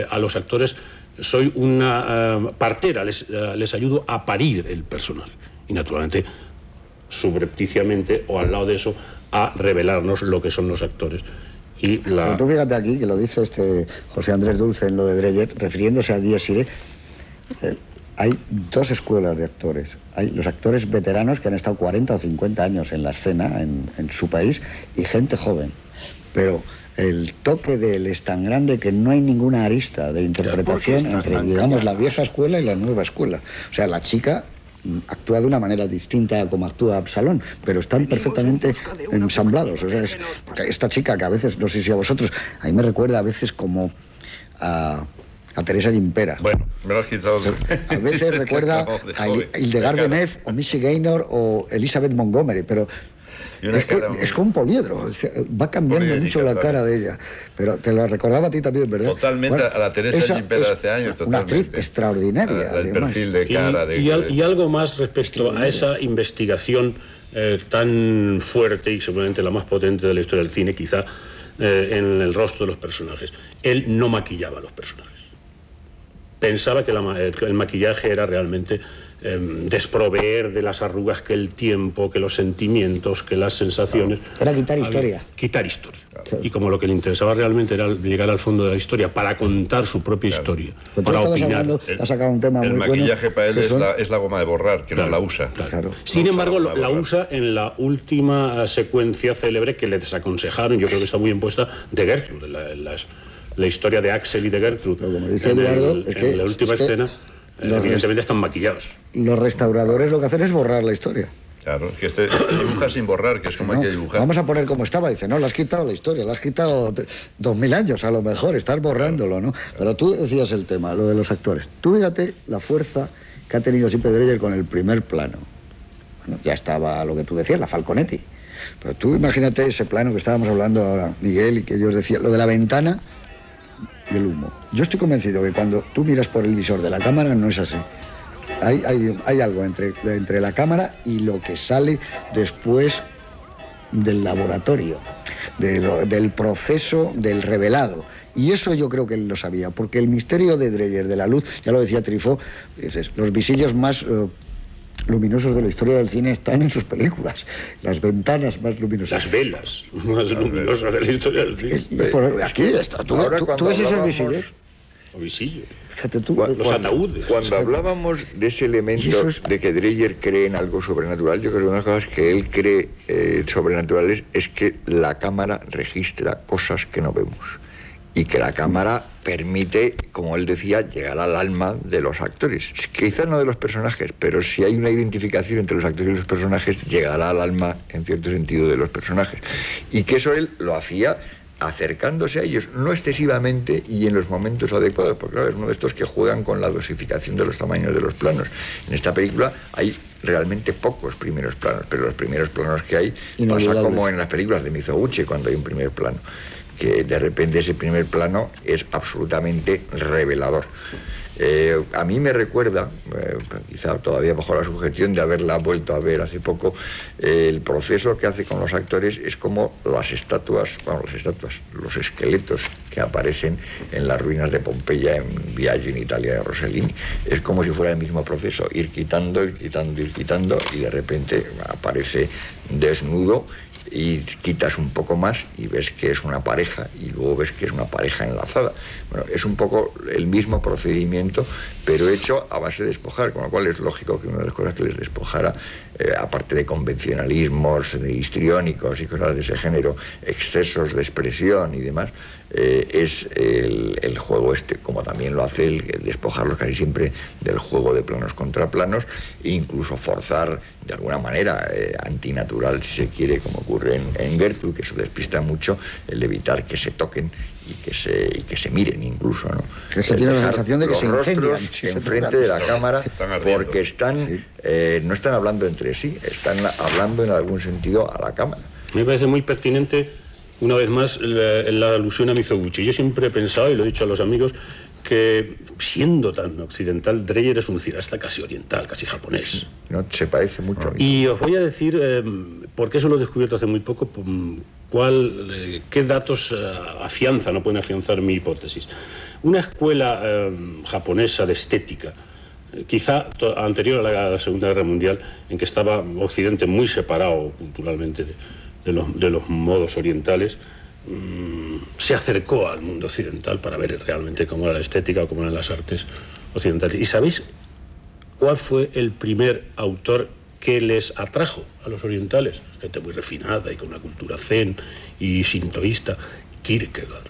a los actores soy una partera, les ayudo a parir el personal, y naturalmente subrepticiamente o al lado de eso a revelarnos lo que son los actores. Pero tú fíjate aquí que lo dice José Andrés Dulce en lo de Dreyer, refiriéndose a Dies Irae. Hay dos escuelas de actores. Hay los actores veteranos que han estado 40 o 50 años en la escena, en su país, y gente joven. Pero el toque de él es tan grande que no hay ninguna arista de interpretación entre, digamos, la vieja escuela y la nueva escuela. O sea, la chica actúa de una manera distinta a como actúa Absalón, pero están perfectamente ensamblados. O sea, esta chica que a veces, no sé si a vosotros, a mí me recuerda a veces como a Teresa Gimpera. Bueno, me lo has quitado. A veces recuerda a Hildegard de Neff o Missy Gaynor o Elizabeth Montgomery, pero es como un poliedro, va cambiando mucho la cara de ella. Pero te lo recordaba a ti también, ¿verdad? Totalmente, bueno, a la Teresa Gimpera de hace años. Una actriz extraordinaria. El perfil de cara. Y algo más respecto a esa investigación tan fuerte y seguramente la más potente de la historia del cine, quizá, en el rostro de los personajes. Él no maquillaba a los personajes. Pensaba que el maquillaje era realmente desproveer de las arrugas que el tiempo, que los sentimientos, que las sensaciones. Era quitar historia. Quitar historia. Claro. Y como lo que le interesaba realmente era llegar al fondo de la historia para contar su propia historia, para opinar. Ha sacado un tema muy bueno. El maquillaje para él es la goma de borrar, que no la usa. Claro. Sin embargo, la usa en la última secuencia célebre que le desaconsejaron, yo creo que está muy bien puesta, de Gertrude, la historia de Axel y de Gertrude. Pero como dice Eduardo, en la última escena, evidentemente están maquillados. Los restauradores lo que hacen es borrar la historia. Claro, que dibuja sin borrar, que es como hay que dibujar. Vamos a poner como estaba, dice, no, le has quitado la historia, le has quitado 2000 años, a lo mejor, estás borrándolo, ¿no? Pero tú decías el tema, lo de los actores. Tú fíjate la fuerza que ha tenido siempre Dreyer con el primer plano. Bueno, ya estaba lo que tú decías, la Falconetti. Pero tú imagínate ese plano que estábamos hablando ahora, Miguel, y que yo os decía, lo de la ventana y el humo. Yo estoy convencido que cuando tú miras por el visor de la cámara no es así. Hay algo entre la cámara y lo que sale después del laboratorio, del proceso del revelado. Y eso yo creo que él lo sabía, porque el misterio de Dreyer, de la luz, ya lo decía Truffaut, los visillos más luminosos de la historia del cine están en sus películas, las ventanas más luminosas. Las velas más luminosas de la historia del cine. Aquí está, ¿tú ves esos visillos? O visillos. Fíjate tú, los ataúdes. Cuando hablábamos de ese elemento de que Dreyer cree en algo sobrenatural, yo creo que una de las cosas que él cree sobrenaturales es que la cámara registra cosas que no vemos. Y que la cámara permite, como él decía, llegar al alma de los actores. Quizás no de los personajes, pero si hay una identificación entre los actores y los personajes, llegará al alma, en cierto sentido, de los personajes. Y que eso él lo hacía acercándose a ellos, no excesivamente y en los momentos adecuados, porque claro, es uno de estos que juegan con la dosificación de los tamaños de los planos. En esta película hay realmente pocos primeros planos, pero los primeros planos que hay pasa como en las películas de Mizoguchi, cuando hay un primer plano, que de repente ese primer plano es absolutamente revelador. A mí me recuerda, quizá todavía bajo la sugestión de haberla vuelto a ver hace poco, el proceso que hace con los actores es como las estatuas, los esqueletos que aparecen en las ruinas de Pompeya en Viaggio en Italia de Rossellini. Es como si fuera el mismo proceso, ir quitando, y de repente aparece desnudo y quitas un poco más y ves que es una pareja y luego ves que es una pareja enlazada. Bueno, es un poco el mismo procedimiento, pero hecho a base de despojar, con lo cual es lógico que una de las cosas que les despojara, aparte de convencionalismos histriónicos y cosas de ese género, excesos de expresión y demás, es el juego este, como también lo hace el despojarlos casi siempre del juego de planos contra planos, e incluso forzar de alguna manera antinatural, si se quiere, como ocurre en Gertrude, que eso despista mucho, el evitar que se toquen y que se miren incluso, ¿no? Es que tiene la sensación de que se incendian enfrente de la cámara, porque no están hablando entre sí, están hablando en algún sentido a la cámara. Me parece muy pertinente, una vez más, la alusión a Mizoguchi. Yo siempre he pensado, y lo he dicho a los amigos, que siendo tan occidental, Dreyer es un cineasta casi oriental, casi japonés. No, se parece mucho a mí. Y os voy a decir, porque eso lo he descubierto hace muy poco, qué datos afianzan o pueden afianzar mi hipótesis. Una escuela japonesa de estética, quizá anterior a la Segunda Guerra Mundial, en que estaba Occidente muy separado culturalmente de los modos orientales, se acercó al mundo occidental para ver realmente cómo era la estética o cómo eran las artes occidentales. ¿Y sabéis cuál fue el primer autor que les atrajo a los orientales? Gente muy refinada y con una cultura zen y sintoísta. Kierkegaard.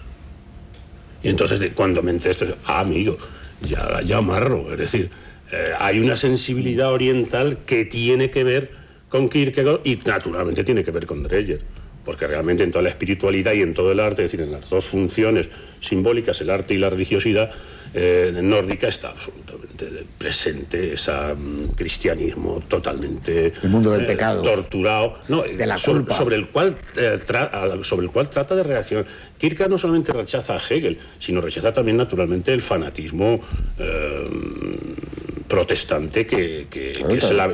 Y entonces cuando me enteré esto, amigo, ya amarro. Es decir, hay una sensibilidad oriental que tiene que ver con Kierkegaard y naturalmente tiene que ver con Dreyer. Porque realmente en toda la espiritualidad y en todo el arte, es decir, en las dos funciones simbólicas, el arte y la religiosidad nórdica, está absolutamente presente ese cristianismo totalmente... El mundo del pecado. Torturado. No, de la culpa. Sobre el cual trata de reaccionar. Kierkegaard no solamente rechaza a Hegel, sino rechaza también naturalmente el fanatismo protestante que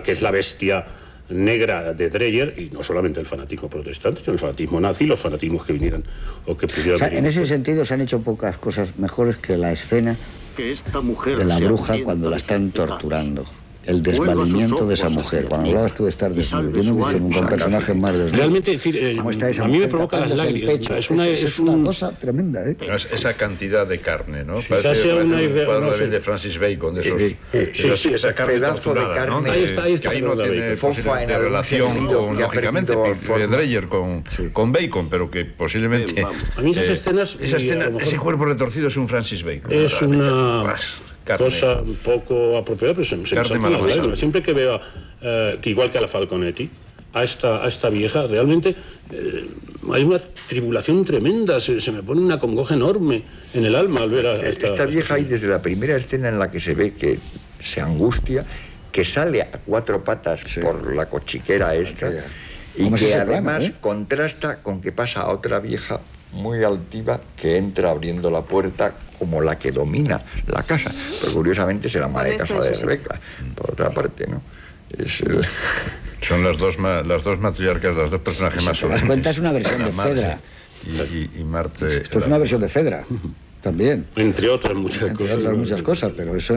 es la bestia negra de Dreyer, y no solamente el fanatismo protestante, sino el fanatismo nazi, los fanatismos que vinieran o que pudieran venir. En ese sentido se han hecho pocas cosas mejores que la escena de la bruja cuando la están torturando. El desvalimiento de esa mujer. Cuando hablabas tú de estar desnudo, yo no he visto nunca un personaje más desnudo. Realmente, decir, a mí me provoca las lágrimas. Es una cosa tremenda, ¿eh? Esa cantidad de carne, ¿no? Quizás sea un cuadro de Francis Bacon, de esa carne torturada, ¿no? Ahí está, que ahí no tiene posiblemente relación, lógicamente, Dreyer con Bacon, pero que posiblemente... A mí esas escenas... Ese cuerpo retorcido es un Francis Bacon. Es una... cosa un poco apropiada, pero se me salta la lágrima. Siempre que veo, que igual que a la Falconetti, a esta vieja, realmente hay una tribulación tremenda, se me pone una congoja enorme en el alma al ver a esta vieja ahí desde la primera escena en la que se ve que se angustia, que sale a 4 patas por la cochiquera esta, y que además contrasta con que pasa a otra vieja muy altiva que entra abriendo la puerta como la que domina la casa, pero curiosamente es la ama de casa de Rebeca, por otra parte, ¿no? Son las dos matriarcas, las dos personajes más solemnes. Las cuentas es una versión de Fedra. Y Marte... Esto es una versión de Fedra. También. Entre otras muchas cosas, pero esto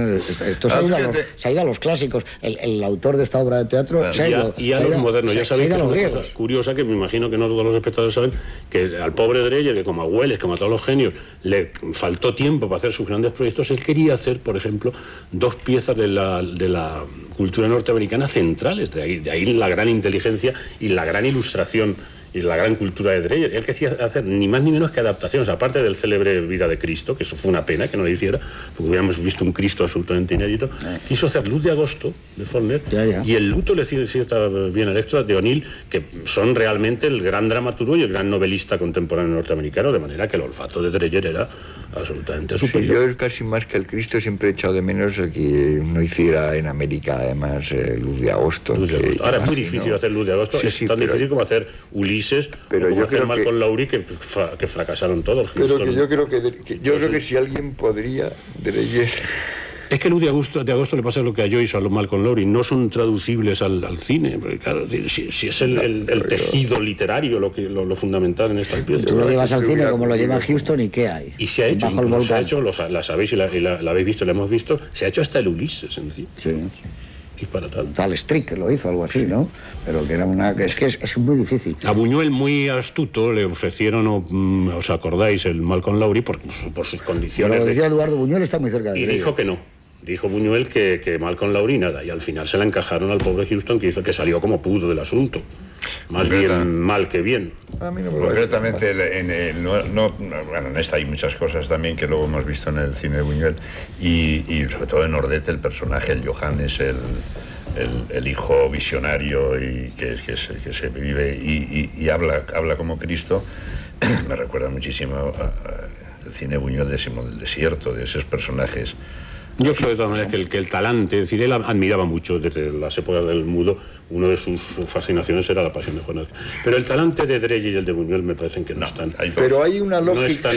se ha ido a los clásicos. El autor de esta obra de teatro se ha ido... Y a los modernos, ya sabéis que es una cosa curiosa, que me imagino que no todos los espectadores saben, que al pobre Dreyer, que como a Welles, como a todos los genios, le faltó tiempo para hacer sus grandes proyectos, él quería hacer, por ejemplo, 2 piezas de la cultura norteamericana centrales, de ahí la gran inteligencia y la gran ilustración y la gran cultura de Dreyer. Él quería hacer ni más ni menos que adaptaciones, aparte del célebre Vida de Cristo, que eso fue una pena que no lo hiciera, porque hubiéramos visto un Cristo absolutamente inédito. Quiso hacer Luz de Agosto, de Faulkner, y El luto le sienta bien al extra de O'Neill, que son realmente el gran dramaturgo y el gran novelista contemporáneo norteamericano, de manera que el olfato de Dreyer era absolutamente superior. Yo casi más que el Cristo siempre he echado de menos el que no hiciera en América, además, Luz de Agosto. Ahora es muy difícil hacer Luz de Agosto, es tan difícil como hacer Ulises, pero yo creo Malcolm Lowry, que fracasaron todos. Pero que yo creo que si alguien podría, Dreyer... Es que Luz de Agosto le pasa lo que a Joyce o a Malcolm Lowry, no son traducibles al cine, porque claro, si es el tejido literario lo fundamental en estas piezas. Tú lo llevas al cine como lo lleva Houston y ¿qué hay? Y se ha hecho, la sabéis y la habéis visto, la hemos visto, se ha hecho hasta el Ulises, en fin. Sí. Disparatado. Tal Strick que lo hizo, algo así, ¿no? Pero que era es muy difícil. A Buñuel, muy astuto, le ofrecieron, ¿os acordáis? El Malcolm Lowry por sus condiciones. Pero lo decía Eduardo, Buñuel está muy cerca de él. Y dijo que no. Dijo Buñuel que Malcolm Lowry nada, y al final se la encajaron al pobre Houston, que hizo que salió como pudo del asunto. Más bien mal que bien. A mí no me concretamente, en esta hay muchas cosas también que luego hemos visto en el cine de Buñuel, y sobre todo en Ordete, el personaje, el Johannes, el hijo visionario y que se vive y habla como Cristo, me recuerda muchísimo el cine de Buñuel de Simón del Desierto, de esos personajes. Yo creo de todas maneras que el talante, es decir, él admiraba mucho desde las épocas del mudo, una de sus fascinaciones era la pasión de Juan. Pero el talante de Dreyer y el de Buñuel me parecen que no están. Pero hay una lógica.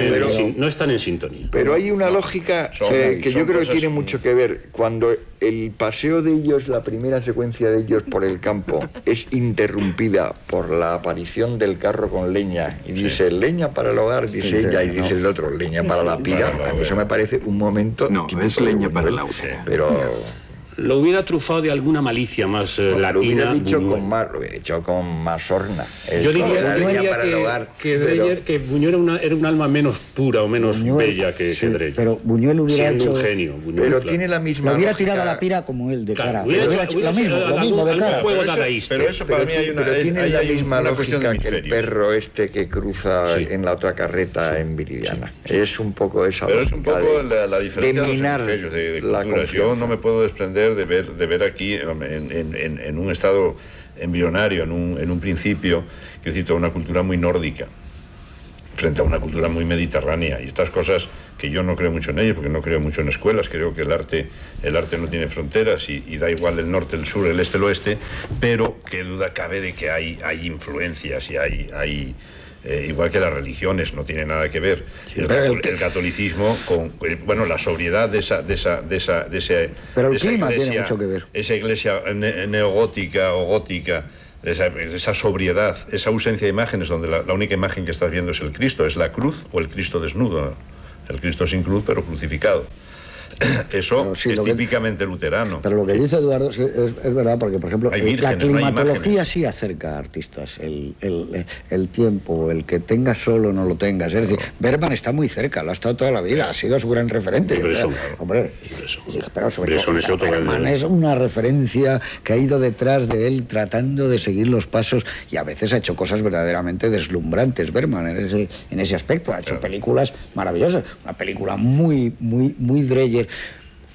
No están en sintonía. Pero hay una lógica que yo creo que tiene mucho que ver. Cuando el paseo de ellos, la primera secuencia de ellos por el campo, es interrumpida por la aparición del carro con leña, y dice leña para el hogar, dice ella, y dice el otro, leña para la pira. A mí eso me parece un momento. No, es leña para el auto. Pero lo hubiera trufado de alguna malicia más latina. Lo hubiera dicho lo hubiera hecho con más sorna. Yo diría que Buñuel era un alma menos pura o menos bella que Dreyer. Pero Buñuel hubiera siendo hecho... un genio. Buñuel, pero tiene la misma lo hubiera lógica. Tirado a la pira como él, de cara. Hubiera hecho lo mismo de cara. Pero eso para mí tiene la misma lógica que el perro que cruza en la otra carreta en Viridiana. Es un poco esa lógica. Pero es un poco la diferencia de minar de la culturas. Yo no me puedo desprender de ver aquí en un estado embrionario, en un principio, que es decir, toda una cultura muy nórdica frente a una cultura muy mediterránea, y estas cosas que yo no creo mucho en ellas, porque no creo mucho en escuelas. Creo que el arte no tiene fronteras y da igual el norte, el sur, el este, el oeste, pero qué duda cabe de que hay influencias y hay igual que las religiones, no tiene nada que ver el catolicismo con la sobriedad de esa pero el clima iglesia, tiene mucho que ver. Esa iglesia neogótica o gótica, esa sobriedad, esa ausencia de imágenes, donde la única imagen que estás viendo es el Cristo, es la cruz o el Cristo desnudo, el Cristo sin cruz pero crucificado. Eso es típicamente luterano. Pero lo que dice Eduardo es verdad, porque por ejemplo la climatología sí acerca a artistas, el tiempo, el que tengas solo no lo tengas. Es decir, Bergman está muy cerca, lo ha estado toda la vida, ha sido su gran referente. Pero sobre todo Bergman es una referencia que ha ido detrás de él tratando de seguir los pasos, y a veces ha hecho cosas verdaderamente deslumbrantes. Bergman en ese aspecto ha hecho películas maravillosas, una película muy Dreyer,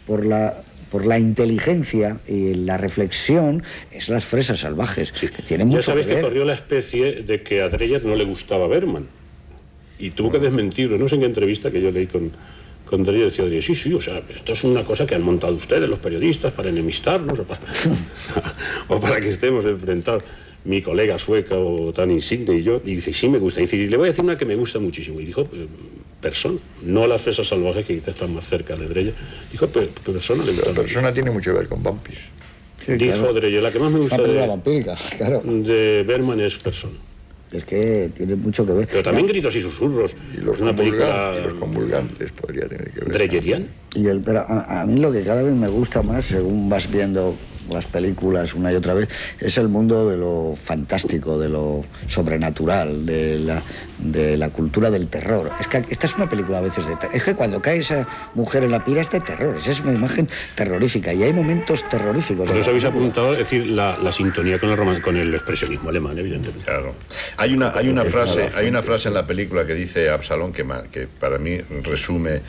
por la inteligencia y la reflexión, es Las fresas salvajes, que tienen mucho que ver. Ya sabéis que corrió la especie de que a Dreyer no le gustaba Bergman. Y tuvo que desmentirlo. No sé en qué entrevista que yo leí con Dreyer, decía Dreyer, sí, o sea, esto es una cosa que han montado ustedes, los periodistas, para enemistarnos o para que estemos enfrentados. Mi colega sueca o tan insigne y yo, y dice, sí me gusta. Y dice, y le voy a decir una que me gusta muchísimo. Y dijo, Persona, no Las fresas salvajes, que quizás están más cerca de Dreyer. Dijo, Persona le gusta. Persona tiene mucho que ver con Vampis. Sí, dijo claro. Dreyer, la que más me gusta vampírica, claro. de Bergman es Persona. Es que tiene mucho que ver. Pero también Gritos y susurros. Y los, una película y los convulgantes podría tener que ver. Dreyerian. Pero a mí lo que cada vez me gusta más, según vas viendo las películas una y otra vez, es el mundo de lo fantástico, de lo sobrenatural, de la cultura del terror. Es que esta es una película a veces de terror. Es que cuando cae esa mujer en la pira es de terror, es una imagen terrorífica y hay momentos terroríficos. Pues os habéis apuntado, es decir, la sintonía con el expresionismo alemán, evidentemente. Claro. Hay una frase en la película que dice Absalón que para mí resume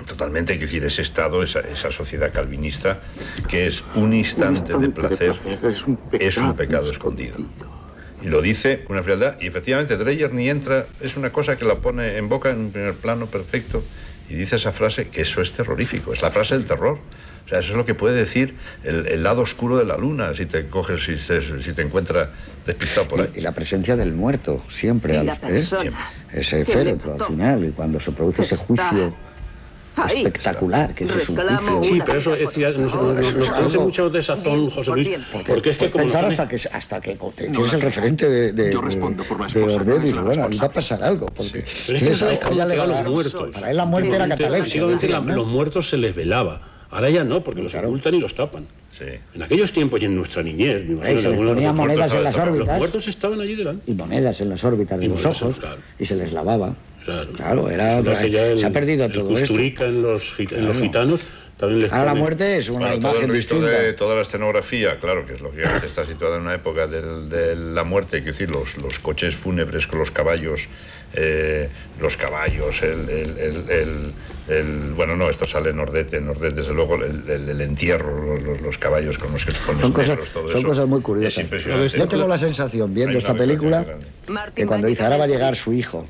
totalmente, hay que decir, ese estado, esa sociedad calvinista, que es un instante de placer, es un pecado escondido. Y lo dice con una frialdad, y efectivamente Dreyer ni entra, es una cosa que la pone en boca en un primer plano perfecto, y dice esa frase, que eso es terrorífico, es la frase del terror. O sea, eso es lo que puede decir el lado oscuro de la luna, si te coges, si te encuentras despistado por ahí. Y la presencia del muerto, siempre, siempre. Ese féretro al final, y cuando se produce ese juicio espectacular, que ese es un juicio. Sí, pero eso es, nos produce mucha desazón, José Luis, porque es que como pensar hasta que tienes el referente de Ordet, y bueno, va a pasar algo, porque para él la muerte era catalepsia. Los muertos se les velaba. Ahora ya no, porque los ocultan y los tapan. Sí. En aquellos tiempos y en nuestra niñez, se les ponían monedas en las órbitas. Los muertos estaban allí delante. Y monedas en las órbitas de los ojos, y se les lavaba. Claro, se ha perdido todo esto. Kusturica en los gitanos también les ahora la muerte es una imagen distinta. De toda la escenografía, claro, que es lógicamente está situada en una época de la muerte, quiero decir, los coches fúnebres con los caballos, bueno, no, esto sale en Ordet, desde luego el entierro, los caballos con los que se ponen son negros, todo son eso. cosas muy curiosas. Es impresionante. Yo tengo la sensación, viendo esta película, que cuando dice, ahora va a llegar su hijo,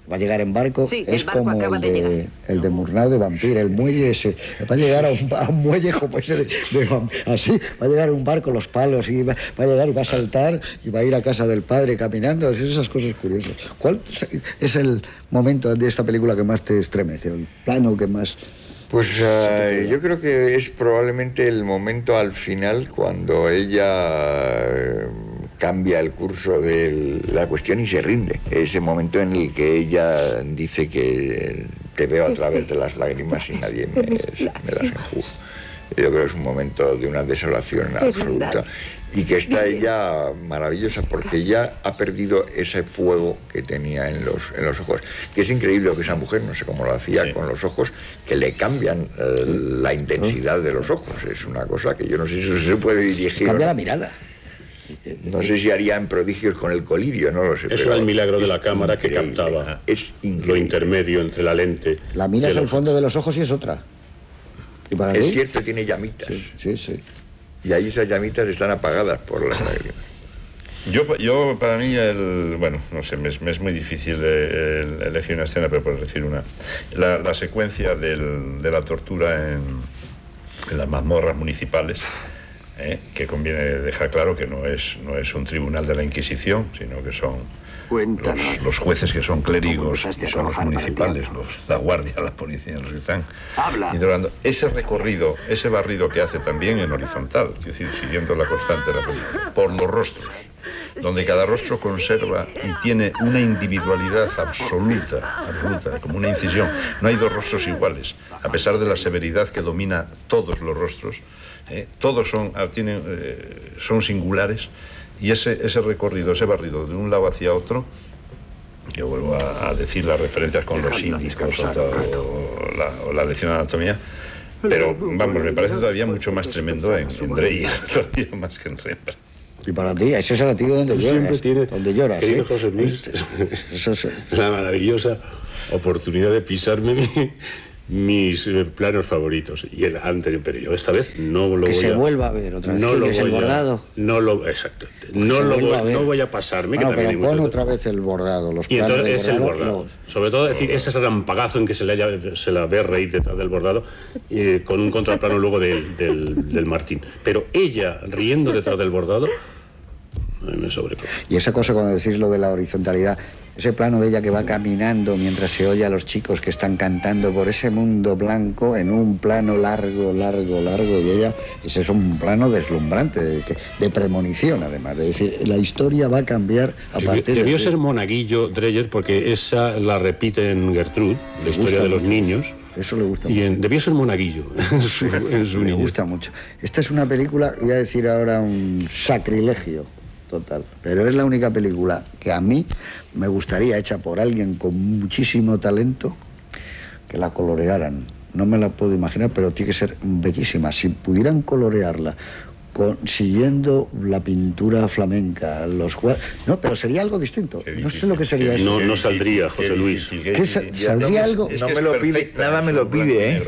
va a llegar en barco, es como el de Murnau de Vampir, el muelle ese, va a llegar a un muelle como ese así, va a llegar un barco, los palos, y va a llegar y va a saltar, y va a ir a casa del padre caminando, esas cosas curiosas. ¿Cuál es el momento de esta película que más te estremece, el plano que más...? Pues yo creo que es probablemente el momento al final cuando ella cambia el curso de la cuestión y se rinde. Ese momento en el que ella dice que te veo a través de las lágrimas y nadie me las enjuga. Yo creo que es un momento de una desolación absoluta y que está ella maravillosa porque ya ha perdido ese fuego que tenía en los ojos. Que es increíble que esa mujer, no sé cómo lo hacía con los ojos, que le cambian la intensidad de los ojos. Es una cosa que yo no sé si se puede dirigir. Cambia la mirada. No sé si haría en prodigios con el colirio, no lo sé. Eso era el milagro de la cámara increíble, que captaba lo intermedio entre la lente. La miras al fondo de los ojos y es otra. ¿Y para es ti? cierto, tiene llamitas. Sí. Y ahí esas llamitas están apagadas por las lágrimas. Yo para mí, bueno, no sé, me es muy difícil elegir una escena, pero por decir una. La secuencia de la tortura en las mazmorras municipales, que conviene dejar claro que no es un tribunal de la Inquisición, sino que son los jueces que son clérigos y son los municipales, la guardia, la policía, los que están interrogando. Ese recorrido, ese barrido que hace también en horizontal, es decir, siguiendo la constante de la película, por los rostros, donde cada rostro conserva y tiene una individualidad absoluta, como una incisión. No hay dos rostros iguales, a pesar de la severidad que domina todos los rostros. Todos son singulares, y ese recorrido, ese barrido de un lado hacia otro, yo vuelvo a decir las referencias con los síndicos o la lección de anatomía, pero vamos, me parece todavía mucho más tremendo en Dreyer, todavía más que en Rembrandt. Y para ti, ese es el latido donde lloras. Donde lloras, querido José Luis, la maravillosa oportunidad de pisarme mis planos favoritos y el anterior, pero yo esta vez no lo que voy se a... vuelva a ver otra vez. No lo ¿Es el voy a... bordado? No lo... Exactamente. Pues No voy a pasarme, Bueno, que también hay pero pon mucho... otra vez el bordado. Los Y planos entonces del es el bordado. Sobre todo, decir, ese relampagazo en que se la ve reír detrás del bordado, con un contraplano luego del Martín. Pero ella riendo detrás del bordado, a mí me sobrecoge. Y esa cosa cuando decís lo de la horizontalidad, ese plano de ella que va caminando mientras se oye a los chicos que están cantando por ese mundo blanco en un plano largo, y ella, ese es un plano deslumbrante, de premonición además, de decir, la historia va a cambiar a partir de... Debió ser monaguillo Dreyer, porque esa la repite en Gertrude, la historia de los niños. Eso le gusta mucho. Debió ser monaguillo en su Me gusta mucho. Esta es una película, voy a decir ahora un sacrilegio total, pero es la única película que a mí me gustaría, hecha por alguien con muchísimo talento, que la colorearan. No me la puedo imaginar, pero tiene que ser bellísima. Si pudieran colorearla siguiendo la pintura flamenca, los cuadros... No, pero sería algo distinto. No sé lo que sería eso. No saldría, José Luis. ¿Saldría algo? No me lo pide, nada me lo pide, ¿eh?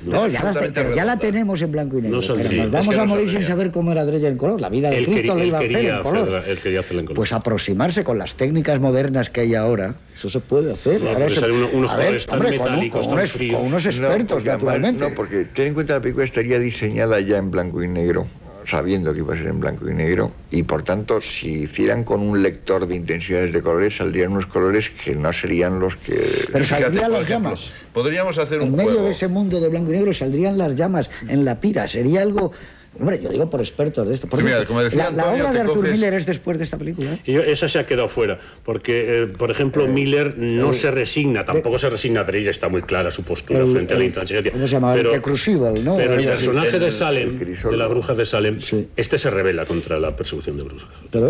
No, ya la tenemos en blanco y negro. No pero nos vamos a morir sin saber cómo era Dreyer en color. La vida de Cristo le iba a hacer en color. Él quería hacerla en color. Pues aproximarse con las técnicas modernas que hay ahora, eso se puede hacer. No, ahora unos colores tan metálicos, tan fríos. Con unos expertos, naturalmente. No, porque ten en cuenta la película estaría diseñada ya en blanco y negro, sabiendo que iba a ser en blanco y negro, y por tanto, si hicieran con un lector de intensidades de colores, saldrían unos colores que no serían los que... Pero saldrían las llamas. Podríamos hacer un juego. En medio de juego. ese mundo de blanco y negro saldrían las llamas en la pira. Sería algo... Hombre, yo digo por expertos de esto. Por Mira, ejemplo, como decía la Antonio, obra de te Arthur coges- Miller es después de esta película. Y esa se ha quedado fuera, porque, por ejemplo, Miller no se resigna, tampoco se resigna a ella, está muy clara su postura frente a la intransigencia. ¿Cómo se llama? The Crucible, ¿no? Pero el Algo así. personaje de Salem, el Crisol. de las brujas de Salem, Sí. este se rebela contra la persecución de brujas. Pero